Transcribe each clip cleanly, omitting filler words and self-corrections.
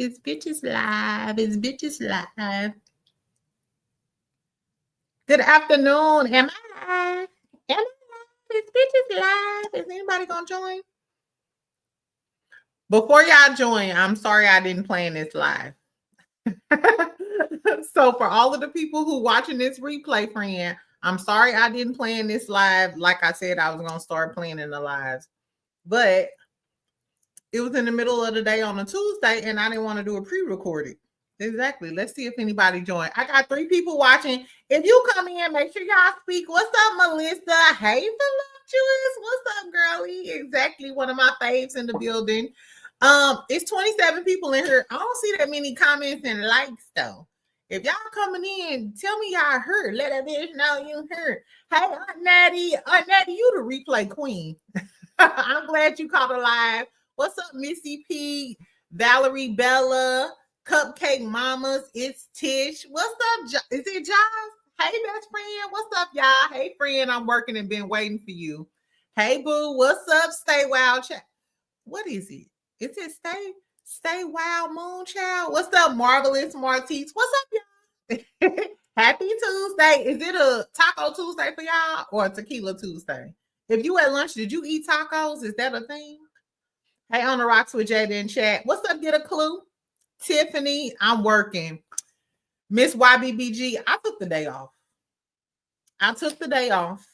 It's bitches live. It's bitches live. Good afternoon. Am I live? Am I live? It's bitches live. Is anybody gonna join? Before y'all join, I'm sorry I didn't plan this live. So for all of the people who watching this replay, friend, I'm sorry I didn't plan this live. Like I said, I was gonna start planning the lives, but it was in the middle of the day on a Tuesday, and I didn't want to do a pre-recorded. Exactly. Let's see if anybody joined. I got 3 people watching. If you come in, make sure y'all speak. What's up, Melissa? Hey, voluptuous. What's up, girlie? Exactly. One of my faves in the building. It's 27 people in here. I don't see that many comments and likes though. If y'all coming in, tell me y'all heard. Let that bitch know you heard. Hey, Aunt Natty. Aunt Natty, you the replay queen. I'm glad you caught a live. What's up, Missy P, Valerie Bella, Cupcake Mamas? It's Tish. What's up? Is it Josh? Hey, best friend. What's up, y'all? Hey, friend. I'm working and been waiting for you. Hey, boo. What's up? Stay wild, child. What is it? Is it Stay Wild Moon Child? What's up, Marvelous Martise? What's up, y'all? Happy Tuesday. Is it a Taco Tuesday for y'all or a Tequila Tuesday? If you at lunch, did you eat tacos? Is that a thing? Hey, on the rocks with Jada in chat. What's up? Get a clue. Tiffany, I'm working. Miss YBBG, I took the day off. I took the day off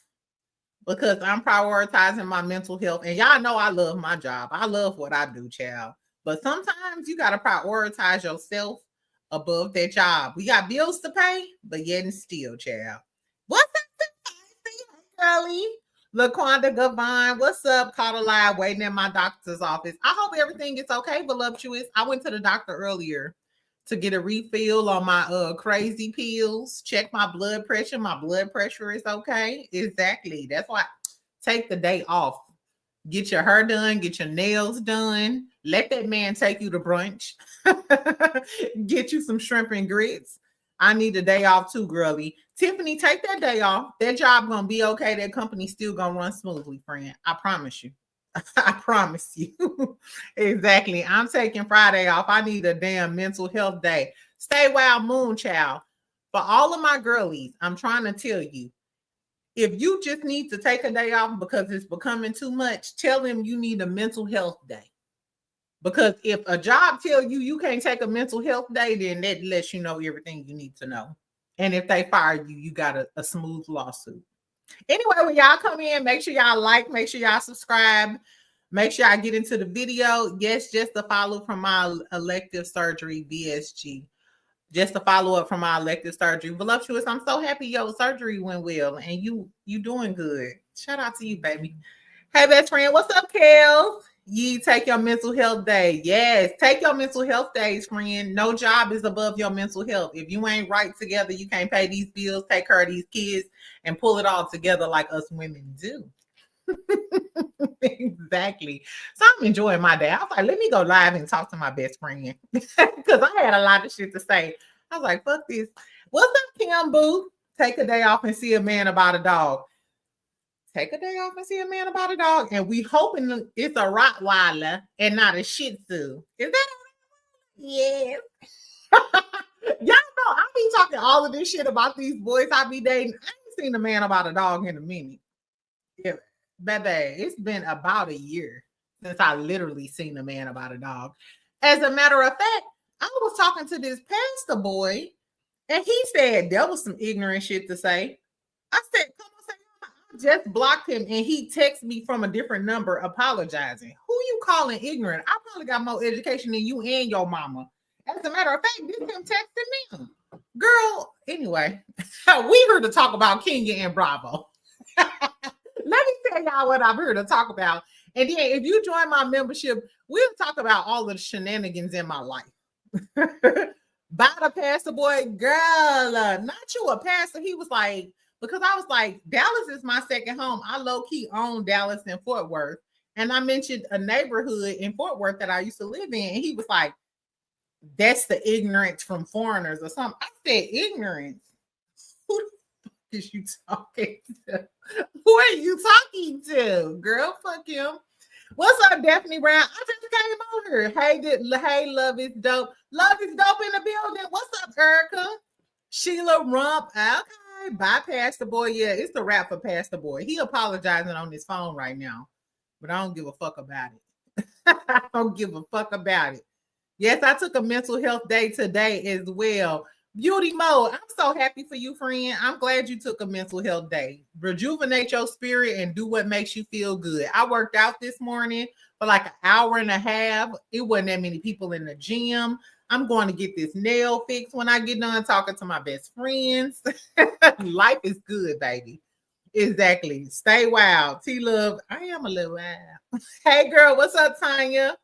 because I'm prioritizing my mental health. And y'all know I love my job. I love what I do, child. But sometimes you got to prioritize yourself above that job. We got bills to pay, but yet and still, child. What's up, girlie? LaQuanda Gavine, what's up? Caught a live waiting in my doctor's office. I hope everything is okay, voluptuous. I went to the doctor earlier to get a refill on my crazy pills. Check my blood pressure. My blood pressure is okay. Exactly. That's why take the day off. Get your hair done. Get your nails done. Let that man take you to brunch. Get you some shrimp and grits. I need a day off too, girlie. Tiffany, take that day off. That job gonna be okay. That company still gonna run smoothly, friend. I promise you. I promise you. Exactly. I'm taking Friday off. I need a damn mental health day. Stay wild, moon child. For all of my girlies, I'm trying to tell you, if you just need to take a day off because it's becoming too much, tell them you need a mental health day. Because if a job tell you you can't take a mental health day, then that lets you know everything you need to know. And if they fire you, you got a smooth lawsuit. Anyway, when y'all come in, make sure y'all like, make sure y'all subscribe, make sure I get into the video. Yes, just a follow from my elective surgery, BSG. Just a follow up from my elective surgery. Voluptuous, I'm so happy your surgery went well and you doing good. Shout out to you, baby. Hey, best friend, what's up, Kel? You take your mental health day. Yes, take your mental health days, friend. No job is above your mental health. If you ain't right together, you can't pay these bills, take care of these kids, and pull it all together like us women do. Exactly. So I'm enjoying my day. I was like, let me go live and talk to my best friend because I had a lot of shit to say. I was like, fuck this. What's up, Kim Boo? Take a day off and see a man about a dog. Take a day off and see a man about a dog. And we hoping it's a Rottweiler and not a Shih Tzu. Is that a Yes. Y'all know I be talking all of this shit about these boys I be dating. I ain't seen a man about a dog in a minute. Yeah, baby, it's been about a year since I literally seen a man about a dog. As a matter of fact, I was talking to this pastor boy, and he said there was some ignorant shit to say. I said, come on, say, I just blocked him, and he texted me from a different number apologizing. Who you calling ignorant? I probably got more education than you and your mama. As a matter of fact, this him texting me. Girl, anyway, we here to talk about Kenya and Bravo. Let me tell y'all what I'm here to talk about. And then if you join my membership, we'll talk about all of the shenanigans in my life. By the pastor boy, girl, not you a pastor. He was like, because I was like, Dallas is my second home. I low-key own Dallas and Fort Worth. And I mentioned a neighborhood in Fort Worth that I used to live in. And he was like, that's the ignorance from foreigners or something. I said, ignorance? Who the fuck is you talking to? Who are you talking to? Girl, fuck him. What's up, Daphne Brown? I just came on here. Hey, love is dope. Love is dope in the building. What's up, Erica? Sheila Rump. Okay, bye, Pastor Boy. Yeah, it's the wrap for Pastor Boy. He apologizing on his phone right now, but I don't give a fuck about it. I don't give a fuck about it. Yes, I took a mental health day today as well. Beauty Mode, I'm so happy for you, friend. I'm glad you took a mental health day. Rejuvenate your spirit and do what makes you feel good. I worked out this morning for like an hour and a half. It wasn't that many people in the gym. I'm going to get this nail fixed when I get done talking to my best friends. Life is good, baby. Exactly. Stay wild. T-Love, I am a little wild. Hey, girl, what's up, Tanya?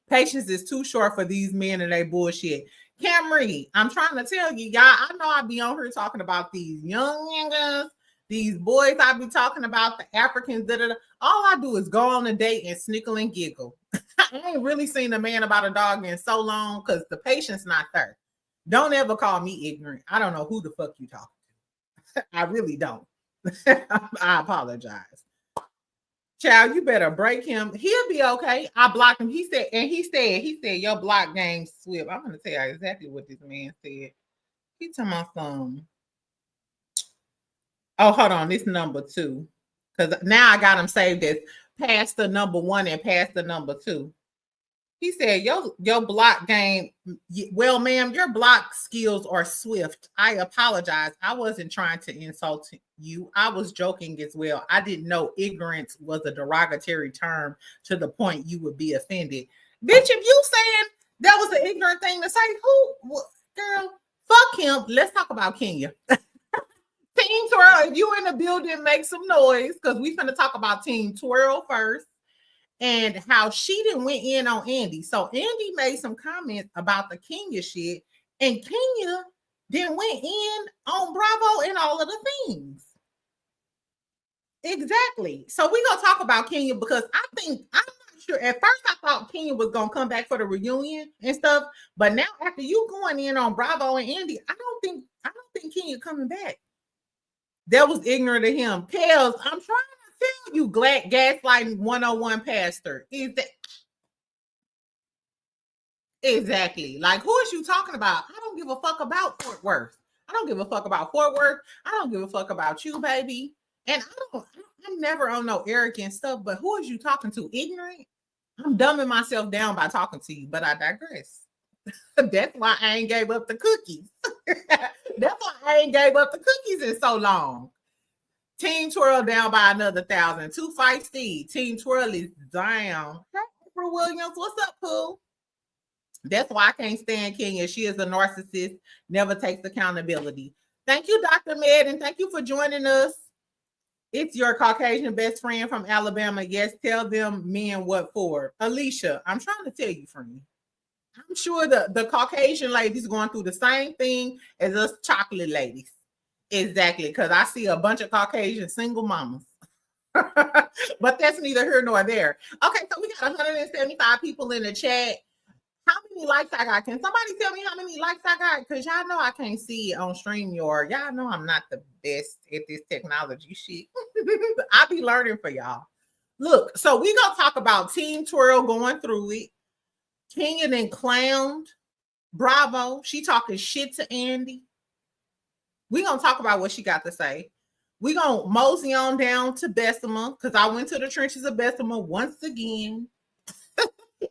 Patience is too short for these men and they bullshit. Camry, I'm trying to tell you, y'all, I know I be on here talking about these young niggas, these boys I be talking about, the Africans, all I do is go on a date and snickle and giggle. I ain't really seen a man about a dog in so long because the patience not there. Don't ever call me ignorant. I don't know who the fuck you talking to. I really don't. I apologize. Child, you better break him. He'll be okay. I blocked him. He said, your block game swift. I'm gonna tell you exactly what this man said. He told my phone. Oh, hold on. This number 2. Because now I got him saved as past the number 1 and past the number 2. He said, your block game, well, ma'am, your block skills are swift. I apologize. I wasn't trying to insult you. I was joking as well. I didn't know ignorance was a derogatory term to the point you would be offended. Bitch, if you saying that was an ignorant thing to say, girl, fuck him. Let's talk about Kenya. Team Twirl, if you in the building, make some noise because we finna talk about Team Twirl first. And how she didn't went in on Andy. So Andy made some comments about the Kenya shit, and Kenya then went in on Bravo and all of the things. Exactly. So we're gonna talk about Kenya because I'm not sure. At first, I thought Kenya was gonna come back for the reunion and stuff, but now after you going in on Bravo and Andy, I don't think Kenya coming back. That was ignorant of him. Kels, I'm trying tell you, gaslighting 101 pastor. Is that exactly like who is you talking about? I don't give a fuck about Fort Worth. I don't give a fuck about Fort Worth. I don't give a fuck about you, baby. And I'm never on no arrogant stuff, but who is you talking to? Ignorant? I'm dumbing myself down by talking to you, but I digress. That's why I ain't gave up the cookies. That's why I ain't gave up the cookies in so long. Team Twirl down by another 1,000. 2 feisty. Team Twirl is down. Hey, April Williams, what's up, Pooh? That's why I can't stand Kenya. She is a narcissist, never takes accountability. Thank you, Dr. Med, and thank you for joining us. It's your Caucasian best friend from Alabama. Yes, tell them men what for. Alicia, I'm trying to tell you, friend. I'm sure the Caucasian ladies going through the same thing as us chocolate ladies. Exactly, because I see a bunch of Caucasian single mamas. But that's neither here nor there. Okay, so we got 175 people in the chat. How many likes I got? Can somebody tell me how many likes I got? Because y'all know I can't see it on StreamYard. Y'all know I'm not the best at this technology shit. I be learning for y'all. Look, so we gonna talk about Team Twirl going through it. Kenya then clowned Bravo. She talking shit to Andy. We're going to talk about what she got to say. We're going to mosey on down to Bessemer because I went to the trenches of Bessemer once again.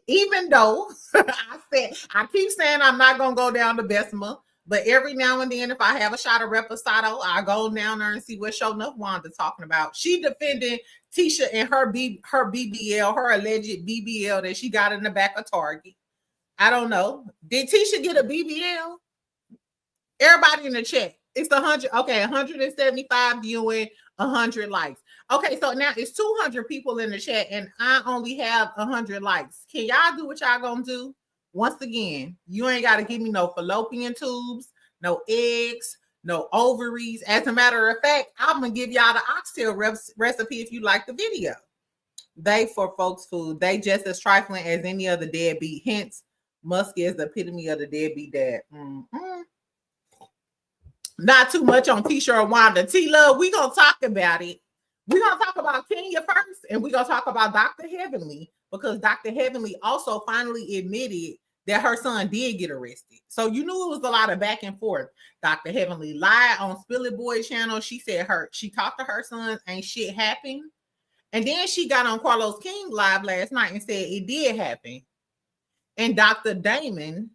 Even though I keep saying I'm not going to go down to Bessemer, but every now and then if I have a shot of Reposado, I go down there and see what show enough Wanda talking about. She defending Tisha and her BBL, her alleged BBL that she got in the back of Target. I don't know. Did Tisha get a BBL? Everybody in the chat. It's 100. Okay, 175 viewing, 100 likes. Okay, so now it's 200 people in the chat, and I only have 100 likes. Can y'all do what y'all gonna do? Once again, you ain't got to give me no fallopian tubes, no eggs, no ovaries. As a matter of fact, I'm gonna give y'all the oxtail recipe if you like the video. They for folks food. They just as trifling as any other deadbeat. Hence, Muskie is the epitome of the deadbeat dad. Mm-hmm. Not too much on T-shirt Wanda. T-Love, we gonna talk about it. We're going to talk about Kenya first, and we're going to talk about Dr. Heavenly, because Dr. Heavenly also finally admitted that her son did get arrested. So you knew it was a lot of back and forth. Dr. Heavenly lied on Spill It Boy channel. She said she talked to her son, ain't shit happened. And then she got on Carlos King live last night and said it did happen. And Dr. Damon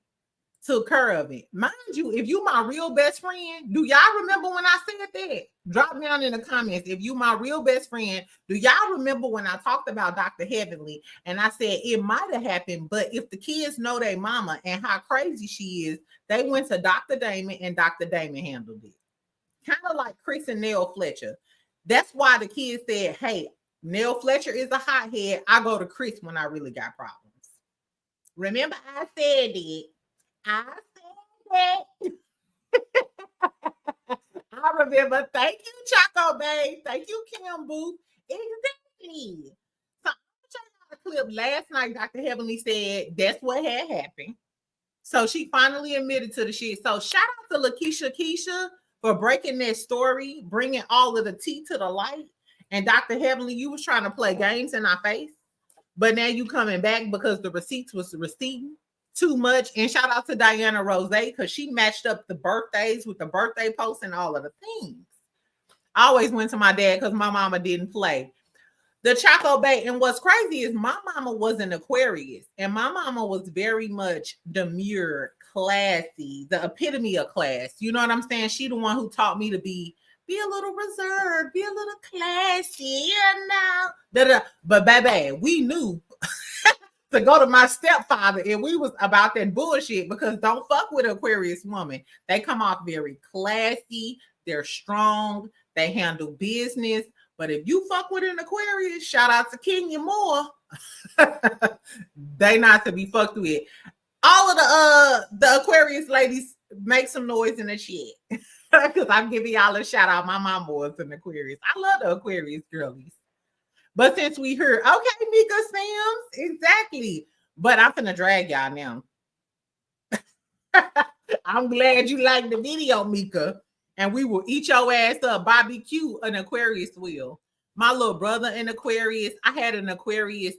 took care of it. Mind you, if you my real best friend, do y'all remember when I said that? Drop down in the comments. If you my real best friend, do y'all remember when I talked about Dr. Heavenly and I said it might have happened, but if the kids know their mama and how crazy she is, they went to Dr. Damon and Dr. Damon handled it. Kind of like Chris and Nell Fletcher. That's why the kids said, hey, Nell Fletcher is a hothead. I go to Chris when I really got problems. Remember I said it. I said that. I remember. Thank you, Choco Bay. Thank you, Kim Booth. Exactly. So I'm showing y'all a clip. Last night, Dr. Heavenly said that's what had happened. So she finally admitted to the shit. So shout out to Lakeisha Keisha for breaking that story, bringing all of the tea to the light. And Dr. Heavenly, you was trying to play games in our face, but now you coming back because the receipts was receipting too much. And shout out to Diana Rose because she matched up the birthdays with the birthday posts and all of the things. I always went to my dad because my mama didn't play. The Choco Bay, and what's crazy is my mama was an Aquarius, and my mama was very much demure, classy, the epitome of class. You know what I'm saying? She the one who taught me to be a little reserved, be a little classy, you know. But baby, we knew to go to my stepfather and we was about that bullshit, because don't fuck with an Aquarius woman. They come off very classy, they're strong, they handle business. But if you fuck with an Aquarius, shout out to Kenya Moore, they not to be fucked with. All of the Aquarius ladies make some noise in the shit. Because I'm giving y'all a shout out. My mama was an Aquarius. I love the Aquarius girlies. But since we heard, okay, Mika Sims, exactly. But I'm finna drag y'all now. I'm glad you liked the video, Mika. And we will eat your ass up. Barbecue an Aquarius will. My little brother an Aquarius. I had an Aquarius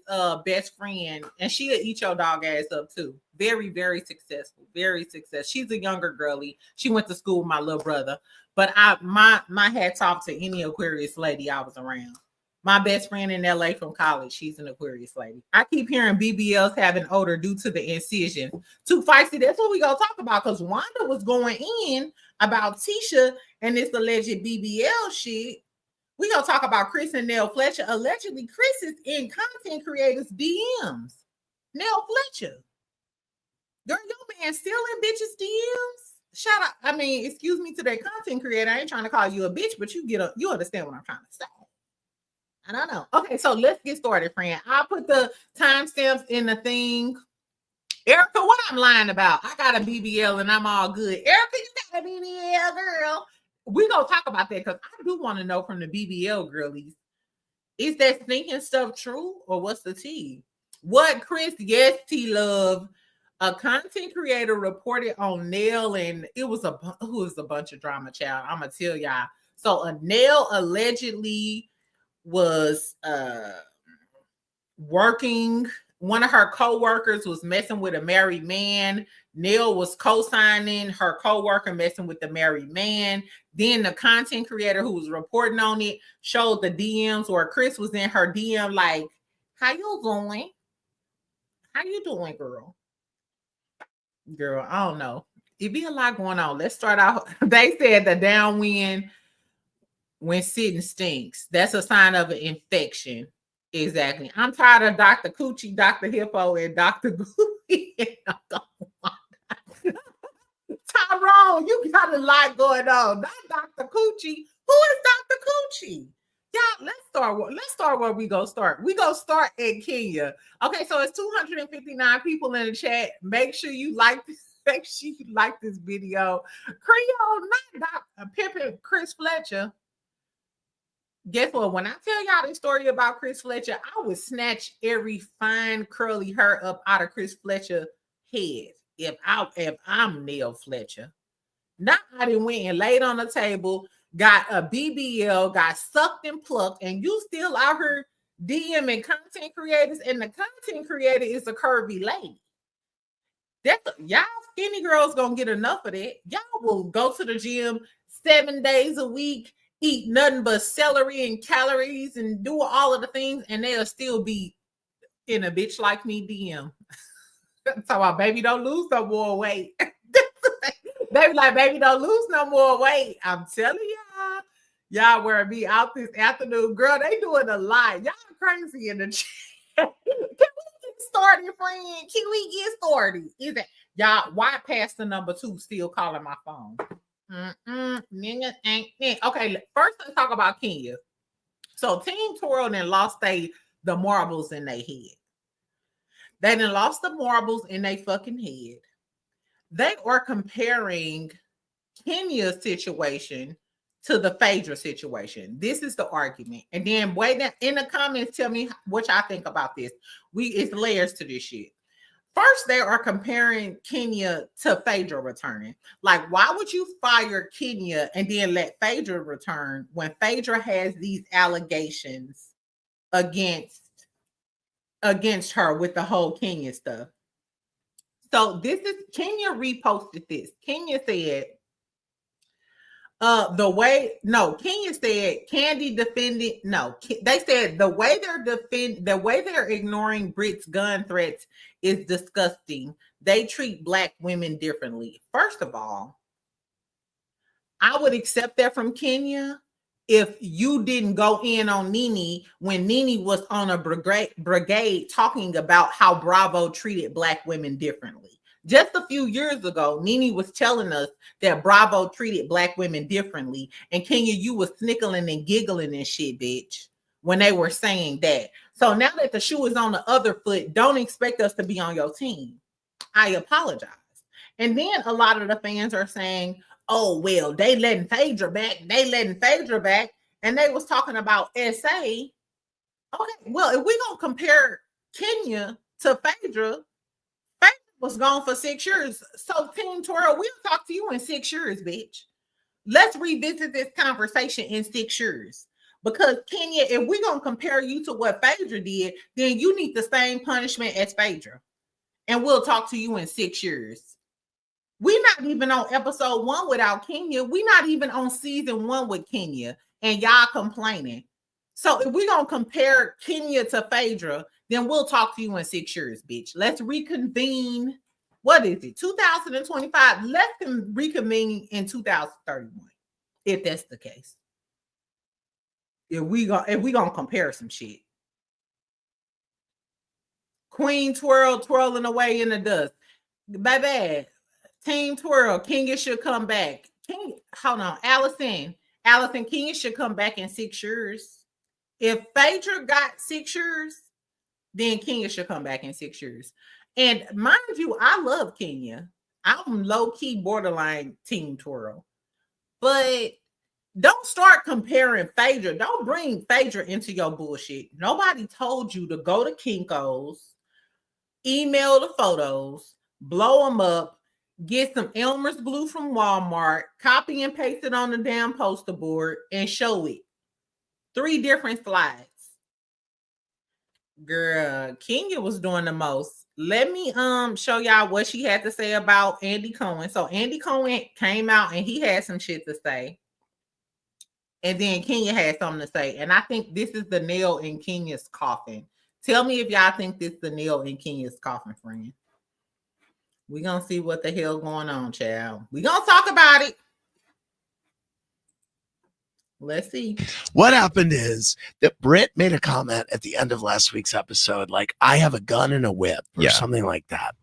best friend, and she'll eat your dog ass up too. Very, very successful. Very successful. She's a younger girly. She went to school with my little brother. But my hats off to any Aquarius lady I was around. My best friend in LA from college, she's an Aquarius lady. I keep hearing BBLs having odor due to the incision. Too feisty. That's what we gonna talk about, because Wanda was going in about Tisha and this alleged BBL shit. We gonna talk about Chris and Nell Fletcher. Allegedly, Chris is in content creators' DMs. Nell Fletcher. Girl, your man still in bitches' DMs? Shout out. I mean, excuse me to that content creator. I ain't trying to call you a bitch, but you understand what I'm trying to say. I don't know. Okay, so let's get started, friend. I'll put the timestamps in the thing. Erica, what I'm lying about? I got a BBL and I'm all good. Erica, you got a BBL, girl. We're going to talk about that because I do want to know from the BBL girlies, is that stinking stuff true or what's the tea? What Chris, yes, T-Love, a content creator reported on Nell, and it was a bunch of drama, child. I'm going to tell y'all. So Nell allegedly was working. One of her co-workers was messing with a married man. Nell was co-signing her co-worker messing with the married man. Then the content creator who was reporting on it showed the DMs where Chris was in her DM like, how you doing? How you doing, girl? Girl, I don't know. It be a lot going on. Let's start out. They said the downwind when sitting stinks. That's a sign of an infection. Exactly. I'm tired of Dr. Coochie, Dr. Hippo, and Dr. Goofy. Tyrone, you got a lot going on. Not Dr. Coochie. Who is Dr. Coochie? Yeah, let's start where we go start. We go start in Kenya. Okay, so it's 259 people in the chat. Make sure you like this. Make sure you like this video. Creole, not Dr. Pippin, Chris Fletcher. Guess what? When I tell y'all this story about Chris Fletcher, I would snatch every fine curly hair up out of Chris Fletcher's head if I'm Nell Fletcher. Now I done went and laid on the table, got a BBL, got sucked and plucked, and you still out here DMing content creators, and the content creator is a curvy lady. Y'all skinny girls gonna get enough of that. Y'all will go to the gym 7 days a week, eat nothing but celery and calories, and do all of the things, and they'll still be in a bitch like me DM. So my baby don't lose no more weight. Baby don't lose no more weight. I'm telling y'all wear me out this afternoon. Girl, they doing a lot. Y'all crazy in the chat. Can we get started, friend? Can we get started? Is it y'all? Why Pastor number 2 still calling my phone? Okay, first let's talk about Kenya. So Team Twirl and lost the marbles in their head. They done lost the marbles in their fucking head. They are comparing Kenya's situation to the Phaedra situation. This is the argument. And then wait in the comments, tell me what y'all think about this. It's layers to this shit. First, they are comparing Kenya to Phaedra returning. Like, why would you fire Kenya and then let Phaedra return when Phaedra has these allegations against her with the whole Kenya stuff? So Kenya reposted this. Kenya said, Kenya said Candy defended, they said the way they're ignoring Brit's gun threats is disgusting. They treat Black women differently. First of all, I would accept that from Kenya if you didn't go in on Nene when Nene was on a brigade talking about how Bravo treated Black women differently. Just a few years ago, Nene was telling us that Bravo treated Black women differently. And Kenya, you was snickling and giggling and shit, bitch, when they were saying that. So now that the shoe is on the other foot, don't expect us to be on your team. I apologize. And then a lot of the fans are saying, oh, well, they letting Phaedra back. And they was talking about SA. Okay, well, if we're going to compare Kenya to Phaedra was gone for 6 years. So Team Twirl, we'll talk to you in 6 years, bitch. Let's revisit this conversation in 6 years. Because Kenya, if we're going to compare you to what Phaedra did, then you need the same punishment as Phaedra. And we'll talk to you in 6 years. We're not even on episode 1 without Kenya. We're not even on season 1 with Kenya. And y'all complaining. So if we're going to compare Kenya to Phaedra, then we'll talk to you in 6 years, bitch. Let's reconvene. What is it? 2025. Let them reconvene in 2031. If that's the case. If we gonna compare some shit. Queen Twirl twirling away in the dust. Baby, Team Twirl, Kenya should come back. Hold on, Allison, Kenya should come back in 6 years. If Phaedra got 6 years, then Kenya should come back in 6 years. And mind you, I love Kenya. I'm low-key borderline Team Twirl. But don't start comparing Phaedra. Don't bring Phaedra into your bullshit. Nobody told you to go to Kinko's, email the photos, blow them up, get some Elmer's glue from Walmart, copy and paste it on the damn poster board, and show it. 3 different slides. Girl, Kenya was doing the most. Let me show y'all what she had to say about Andy Cohen. So Andy Cohen came out and he had some shit to say. And then Kenya had something to say. And I think this is the nail in Kenya's coffin. Tell me if y'all think this is the nail in Kenya's coffin, friend. We're going to see what the hell going on, child. We're going to talk about it. Let's see. What happened is that Britt made a comment at the end of last week's episode, like, I have a gun and a whip or something like that.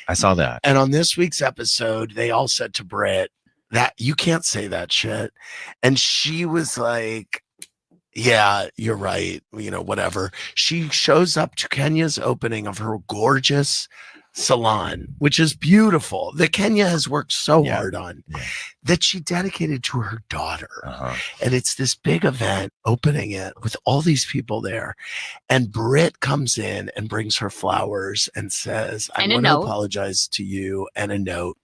I saw that. And on this week's episode, they all said to Britt that you can't say that shit. And she was like, yeah, you're right. You know, whatever. She shows up to Kenya's opening of her gorgeous salon, which is beautiful, that Kenya has worked so hard on, that she dedicated to her daughter. And it's this big event, opening it with all these people there. And Britt comes in and brings her flowers and says, I want to apologize to you, and a note.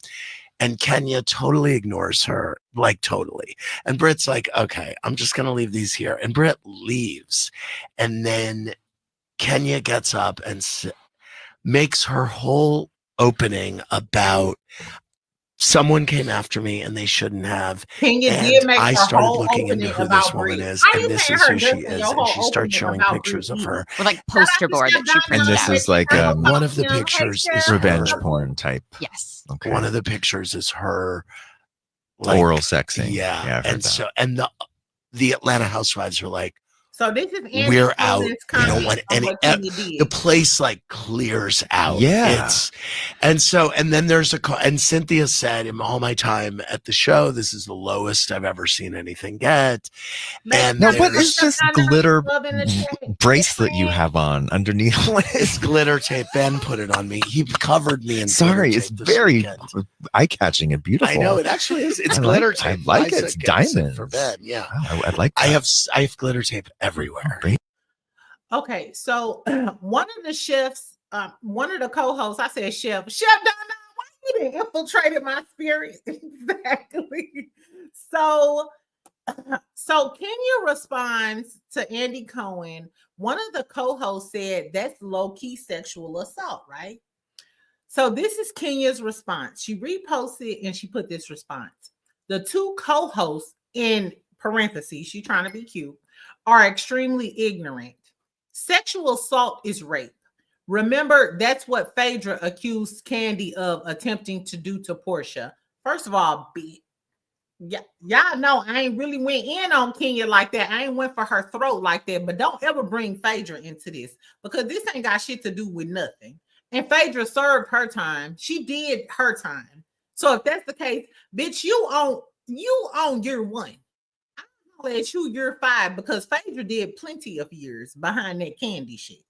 And Kenya totally ignores her, like totally. And Britt's like, okay, I'm just going to leave these here. And Britt leaves. And then Kenya gets up and makes her whole opening about someone came after me and they shouldn't have. Kenya And did make I her started whole looking into opening who about this woman Brit. is, How and you this saying is her who she just in is. your And whole she starts opening showing about pictures of Brit her. With like Shout out poster to gore Chef that she Donna printed And this out. is like One of the pictures is revenge her. porn type. Yes. Okay. One of the pictures is her, like, Oral sexing. Yeah, I've heard and that. so the Atlanta Housewives are like, So this is Andy we're out. Cohen's We don't comment want on any. what Kenya did. The place like clears out. Yeah. And then there's and Cynthia said, in all my time at the show, this is the lowest I've ever seen anything get. And Now, what there's is this glitter bracelet you have on underneath? It's glitter tape. Ben put it on me. He covered me in Sorry, glitter it's tape this very weekend. eye-catching and beautiful. I know, it actually is. It's I glitter like- tape. I like Liza it. It's gave us diamonds. for Ben. Yeah. Wow, I like that. I have glitter tape everywhere. Okay, so one of the chefs, one of the co-hosts, I said Chef Donna, why you didn't infiltrated my spirit? Exactly. So Kenya responds to Andy Cohen. One of the co-hosts said that's low-key sexual assault, right? So this is Kenya's response. She reposted and she put this response. The two co-hosts, in parentheses, she's trying to be cute, are extremely ignorant. Sexual assault is rape. Remember, that's what Phaedra accused Candy of attempting to do to Portia. First of all, y'all know I ain't really went in on Kenya like that. I ain't went for her throat like that. But don't ever bring Phaedra into this, because this ain't got shit to do with nothing. And Phaedra served her time. She did her time. So if that's the case, bitch, you on year one. I'm gonna let you year 5, because Phaedra did plenty of years behind that Candy shit.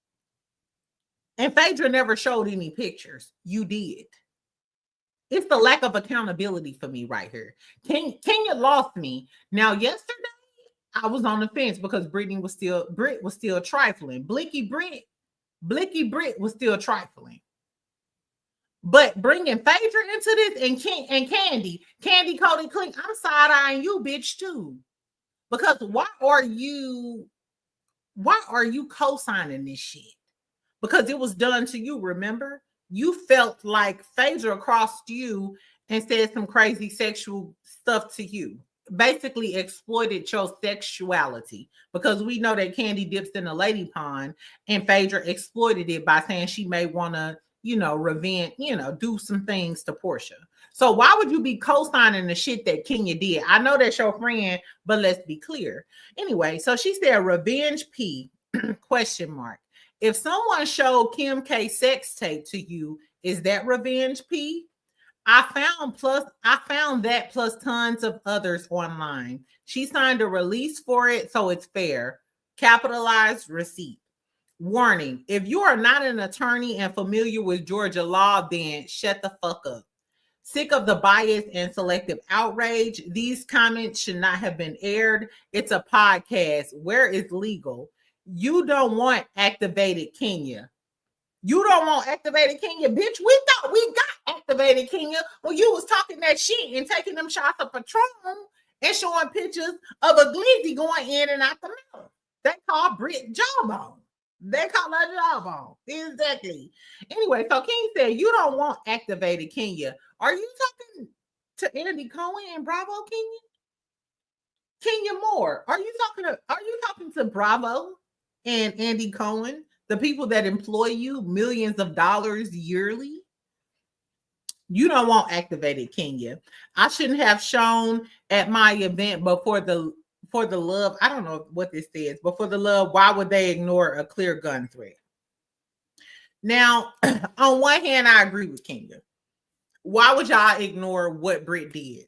And Phaedra never showed any pictures. You did. It's the lack of accountability for me right here. Kenya lost me. Now, yesterday, I was on the fence because Britt was still trifling. Blicky Britt was still trifling. But bringing Phaedra into this and Candy Cody Clink, I'm side-eyeing you, bitch, too. Because why are you co-signing this shit? Because it was done to you, remember? You felt like Phaedra crossed you and said some crazy sexual stuff to you. Basically exploited your sexuality, because we know that Candy dips in the lady pond, and Phaedra exploited it by saying she may want to, revenge, do some things to Portia. So why would you be co-signing the shit that Kenya did? I know that's your friend, but let's be clear. Anyway, so she said revenge P ? If someone showed Kim K sex tape to you, is that revenge P? I found that plus tons of others online. She signed a release for it, so it's fair. Capitalized receipt. Warning: if you are not an attorney and familiar with Georgia law, then shut the fuck up. Sick of the bias and selective outrage. These comments should not have been aired. It's a podcast. Where is legal? You don't want activated Kenya. You don't want activated Kenya, bitch. We thought we got activated Kenya when you was talking that shit and taking them shots of Patron and showing pictures of a glizzy going in and out the mouth. They call Brit jawbone. They call her jawbone. Exactly. Anyway, so King said, you don't want activated Kenya. Are you talking to Andy Cohen and Bravo Kenya? Kenya Moore. Are you talking to Bravo and Andy Cohen, the people that employ you millions of dollars yearly? You don't want activated Kenya. I shouldn't have shown at my event, but for the love, I don't know what this says, but for the love, why would they ignore a clear gun threat? Now, on one hand, I agree with Kenya. Why would y'all ignore what Britt did?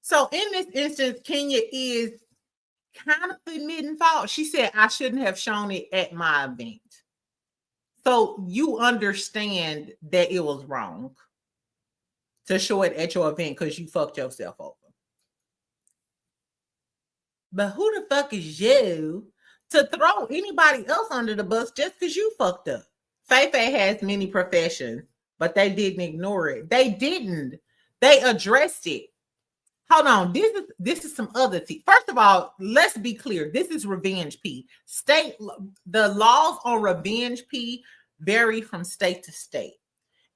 So in this instance, Kenya is kind of admitting fault. She said, I shouldn't have shown it at my event. So you understand that it was wrong to show it at your event because you fucked yourself over. But who the fuck is you to throw anybody else under the bus just because you fucked up? Feifei has many professions. but they didn't ignore it. They didn't. They addressed it. Hold on. This is some other thing. First of all, let's be clear. This is revenge P. The laws on revenge P vary from state to state.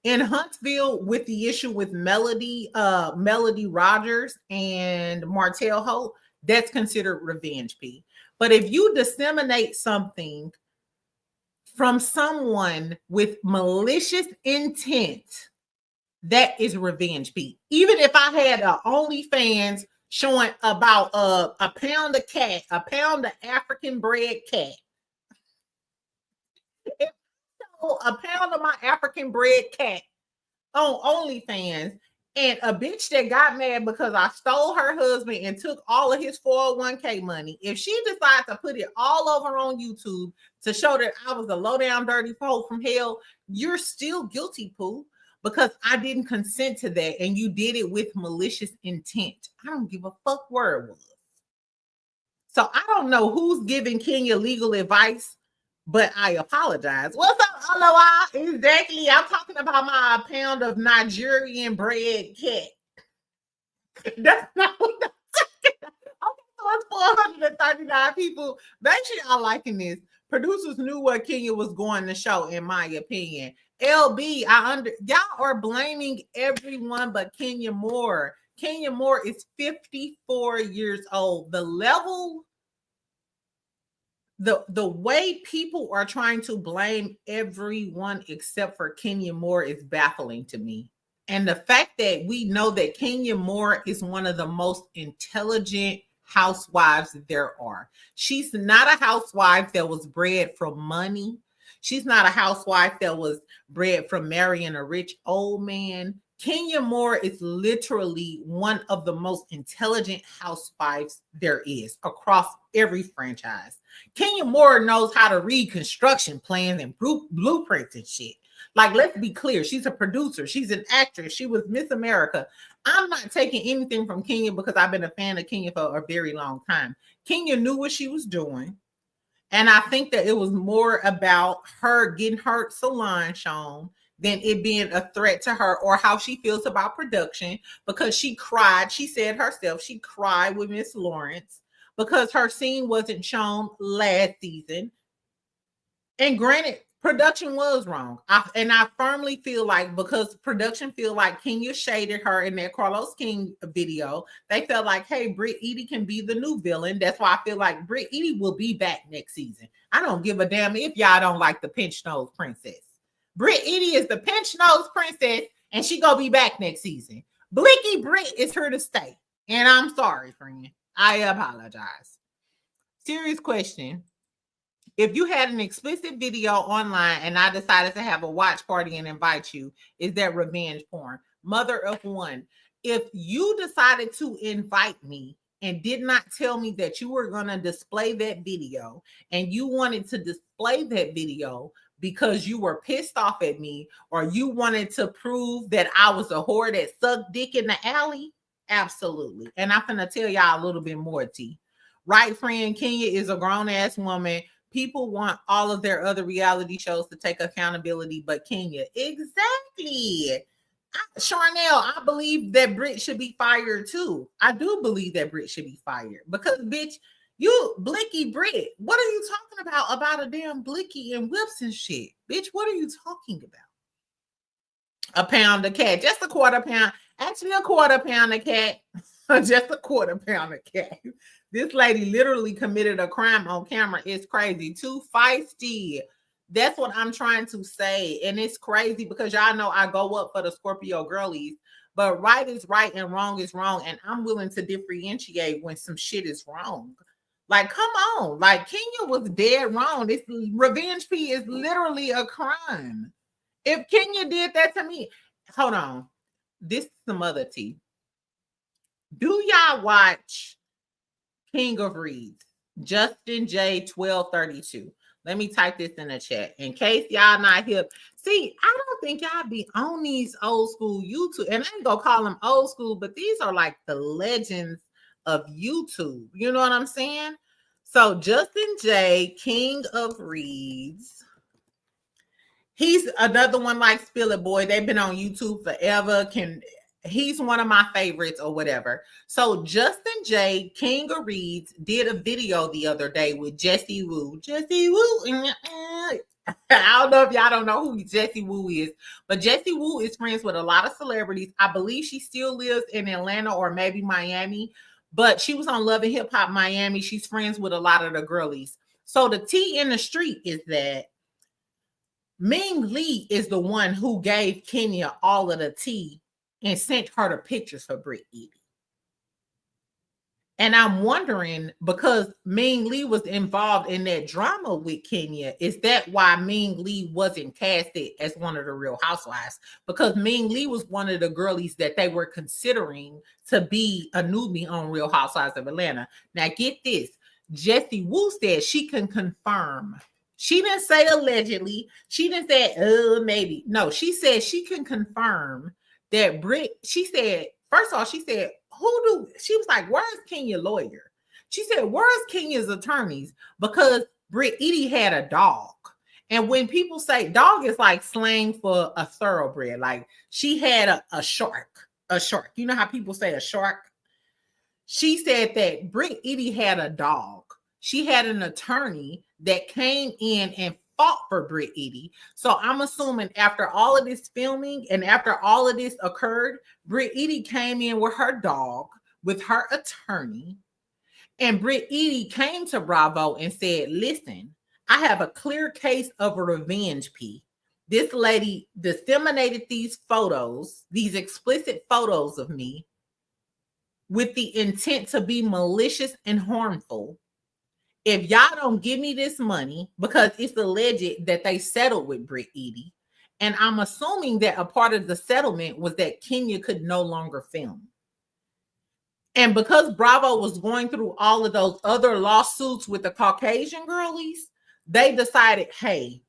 In Huntsville, with the issue with Melody Rogers and Martell Holt, that's considered revenge P. But if you disseminate something from someone with malicious intent, that is revenge P. Even if I had OnlyFans showing about a pound of cat, a pound of African bred cat. If a pound of my African bred cat on OnlyFans, and a bitch that got mad because I stole her husband and took all of his 401k money, if she decides to put it all over on YouTube to show that I was a low down dirty pole from hell, you're still guilty, Pooh, because I didn't consent to that and you did it with malicious intent. I don't give a fuck where it was. So I don't know who's giving Kenya legal advice, but I apologize. What's up, LOI? Exactly. I'm talking about my pound of Nigerian bred cat. That's not what I'm talking about. Okay, so it's 439 people. Make sure y'all liking this. Producers knew what Kenya was going to show, in my opinion. LB, y'all are blaming everyone but Kenya Moore. Kenya Moore is 54 years old. The level, the way people are trying to blame everyone except for Kenya Moore is baffling to me. And the fact that we know that Kenya Moore is one of the most intelligent housewives there are. She's not a housewife that was bred from money. She's not a housewife that was bred from marrying a rich old man. Kenya Moore is literally one of the most intelligent housewives there is across every franchise. Kenya Moore knows how to read construction plans and blueprints and shit. Like, let's be clear. She's a producer. She's an actress. She was Miss America. I'm not taking anything from Kenya because I've been a fan of Kenya for a very long time. Kenya knew what she was doing. And I think that it was more about her getting her salon shown than it being a threat to her or how she feels about production, because she cried. She said herself, she cried with Miss Lawrence because her scene wasn't shown last season. And granted, production was wrong. I firmly feel like, because production feel like Kenya shaded her in that Carlos King video, they felt like, hey, Britt Edie can be the new villain. That's why I feel like Britt Edie will be back next season. I don't give a damn if y'all don't like the pinch nose princess. Britt Edie is the pinch nose princess, and she gonna be back next season. Blicky Britt is here to stay. And I'm sorry, friend. I apologize. Serious question. If you had an explicit video online and I decided to have a watch party and invite you, is that revenge porn? Mother of one. If you decided to invite me and did not tell me that you were going to display that video, and you wanted to display that video because you were pissed off at me, or you wanted to prove that I was a whore that sucked dick in the alley, absolutely. And I'm going to tell y'all a little bit more, T. Right, friend? Kenya is a grown-ass woman. People want all of their other reality shows to take accountability, but Kenya, exactly. Charnel, I believe that Britt should be fired too. I do believe that Britt should be fired because, bitch, you Blicky Britt. What are you talking about? About a damn Blicky and whips and shit, bitch. What are you talking about? A pound of cat, just a quarter pound. Actually, a quarter pound of cat, just a quarter pound of cat. This lady literally committed a crime on camera. It's crazy. Too feisty. That's what I'm trying to say. And it's crazy because y'all know I go up for the Scorpio girlies, but right is right and wrong is wrong. And I'm willing to differentiate when some shit is wrong. Like, come on. Like, Kenya was dead wrong. This revenge P is literally a crime. If Kenya did that to me, hold on. This is some other tea. Do y'all watch King of Reeds, Justin J 1232? Let me type this in the chat in case y'all not hip. See, I don't think y'all be on these old school YouTube, and I ain't gonna call them old school, but these are like the legends of YouTube. You know what I'm saying? So Justin J, King of Reeds, He's another one like Spill It Boy. They've been on YouTube forever. He's one of my favorites or whatever. So Justin J. King of Reeds did a video the other day with Jessie Woo. Jessie Woo. I don't know if y'all don't know who Jessie Woo is, but Jessie Woo is friends with a lot of celebrities. I believe she still lives in Atlanta or maybe Miami, but she was on Love and Hip Hop Miami. She's friends with a lot of the girlies. So the tea in the street is that Ming Lee is the one who gave Kenya all of the tea and sent her the pictures for Britt Edie. And I'm wondering, because Ming Lee was involved in that drama with Kenya, is that why Ming Lee wasn't casted as one of the Real Housewives? Because Ming Lee was one of the girlies that they were considering to be a newbie on Real Housewives of Atlanta. Now get this, Jessie Woo said she can confirm. She didn't say allegedly. She didn't say, maybe. No, she said she can confirm that Britt, she said, first of all, she said, she was like, where's Kenya's lawyer? She said, where's Kenya's attorneys? Because Britt Edie had a dog. And when people say dog is like slang for a thoroughbred, like she had a shark. You know how people say a shark? She said that Britt Edie had a dog. She had an attorney that came in and fought for Britt Edie. So I'm assuming after all of this filming and after all of this occurred, Britt Edie came in with her dog, with her attorney, and Britt Edie came to Bravo and said, listen, I have a clear case of a revenge P. This lady disseminated these photos, these explicit photos of me with the intent to be malicious and harmful. If y'all don't give me this money, because it's alleged that they settled with Britt Edie, and I'm assuming that a part of the settlement was that Kenya could no longer film. And because Bravo was going through all of those other lawsuits with the Caucasian girlies, they decided, hey,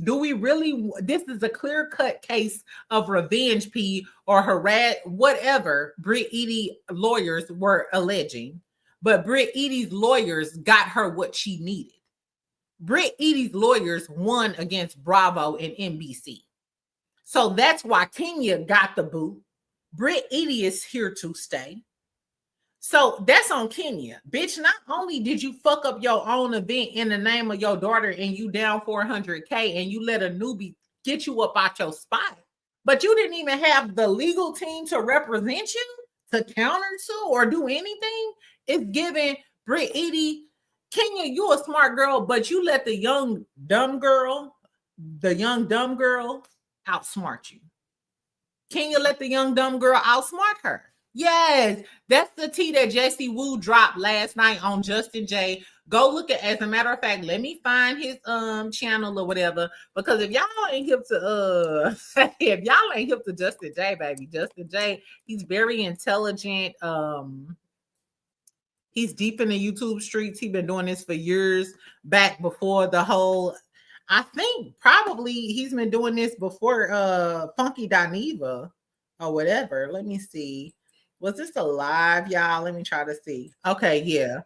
do we really, this is a clear-cut case of revenge P or harass, whatever Britt Edie lawyers were alleging. But Britt Edie's lawyers got her what she needed. Britt Edie's lawyers won against Bravo and NBC. So that's why Kenya got the boot. Britt Edie is here to stay. So that's on Kenya. Bitch, not only did you fuck up your own event in the name of your daughter and you down $400K and you let a newbie get you up out your spot, but you didn't even have the legal team to represent you, to counter to or do anything. It's giving Britt Edie, Kenya, you a smart girl, but you let the young dumb girl outsmart you. Kenya let the young dumb girl outsmart her. Yes, that's the tea that Jessie Woo dropped last night on Justin J. Go look at, as a matter of fact, let me find his channel or whatever, because if y'all ain't hip to if y'all ain't hip to Justin J, baby, Justin J, he's very intelligent. He's deep in the YouTube streets. He's been doing this for years, back before the whole, I think probably he's been doing this before Funky Dineva or whatever. Let me see. Was this a live, y'all? Let me try to see. Okay, yeah.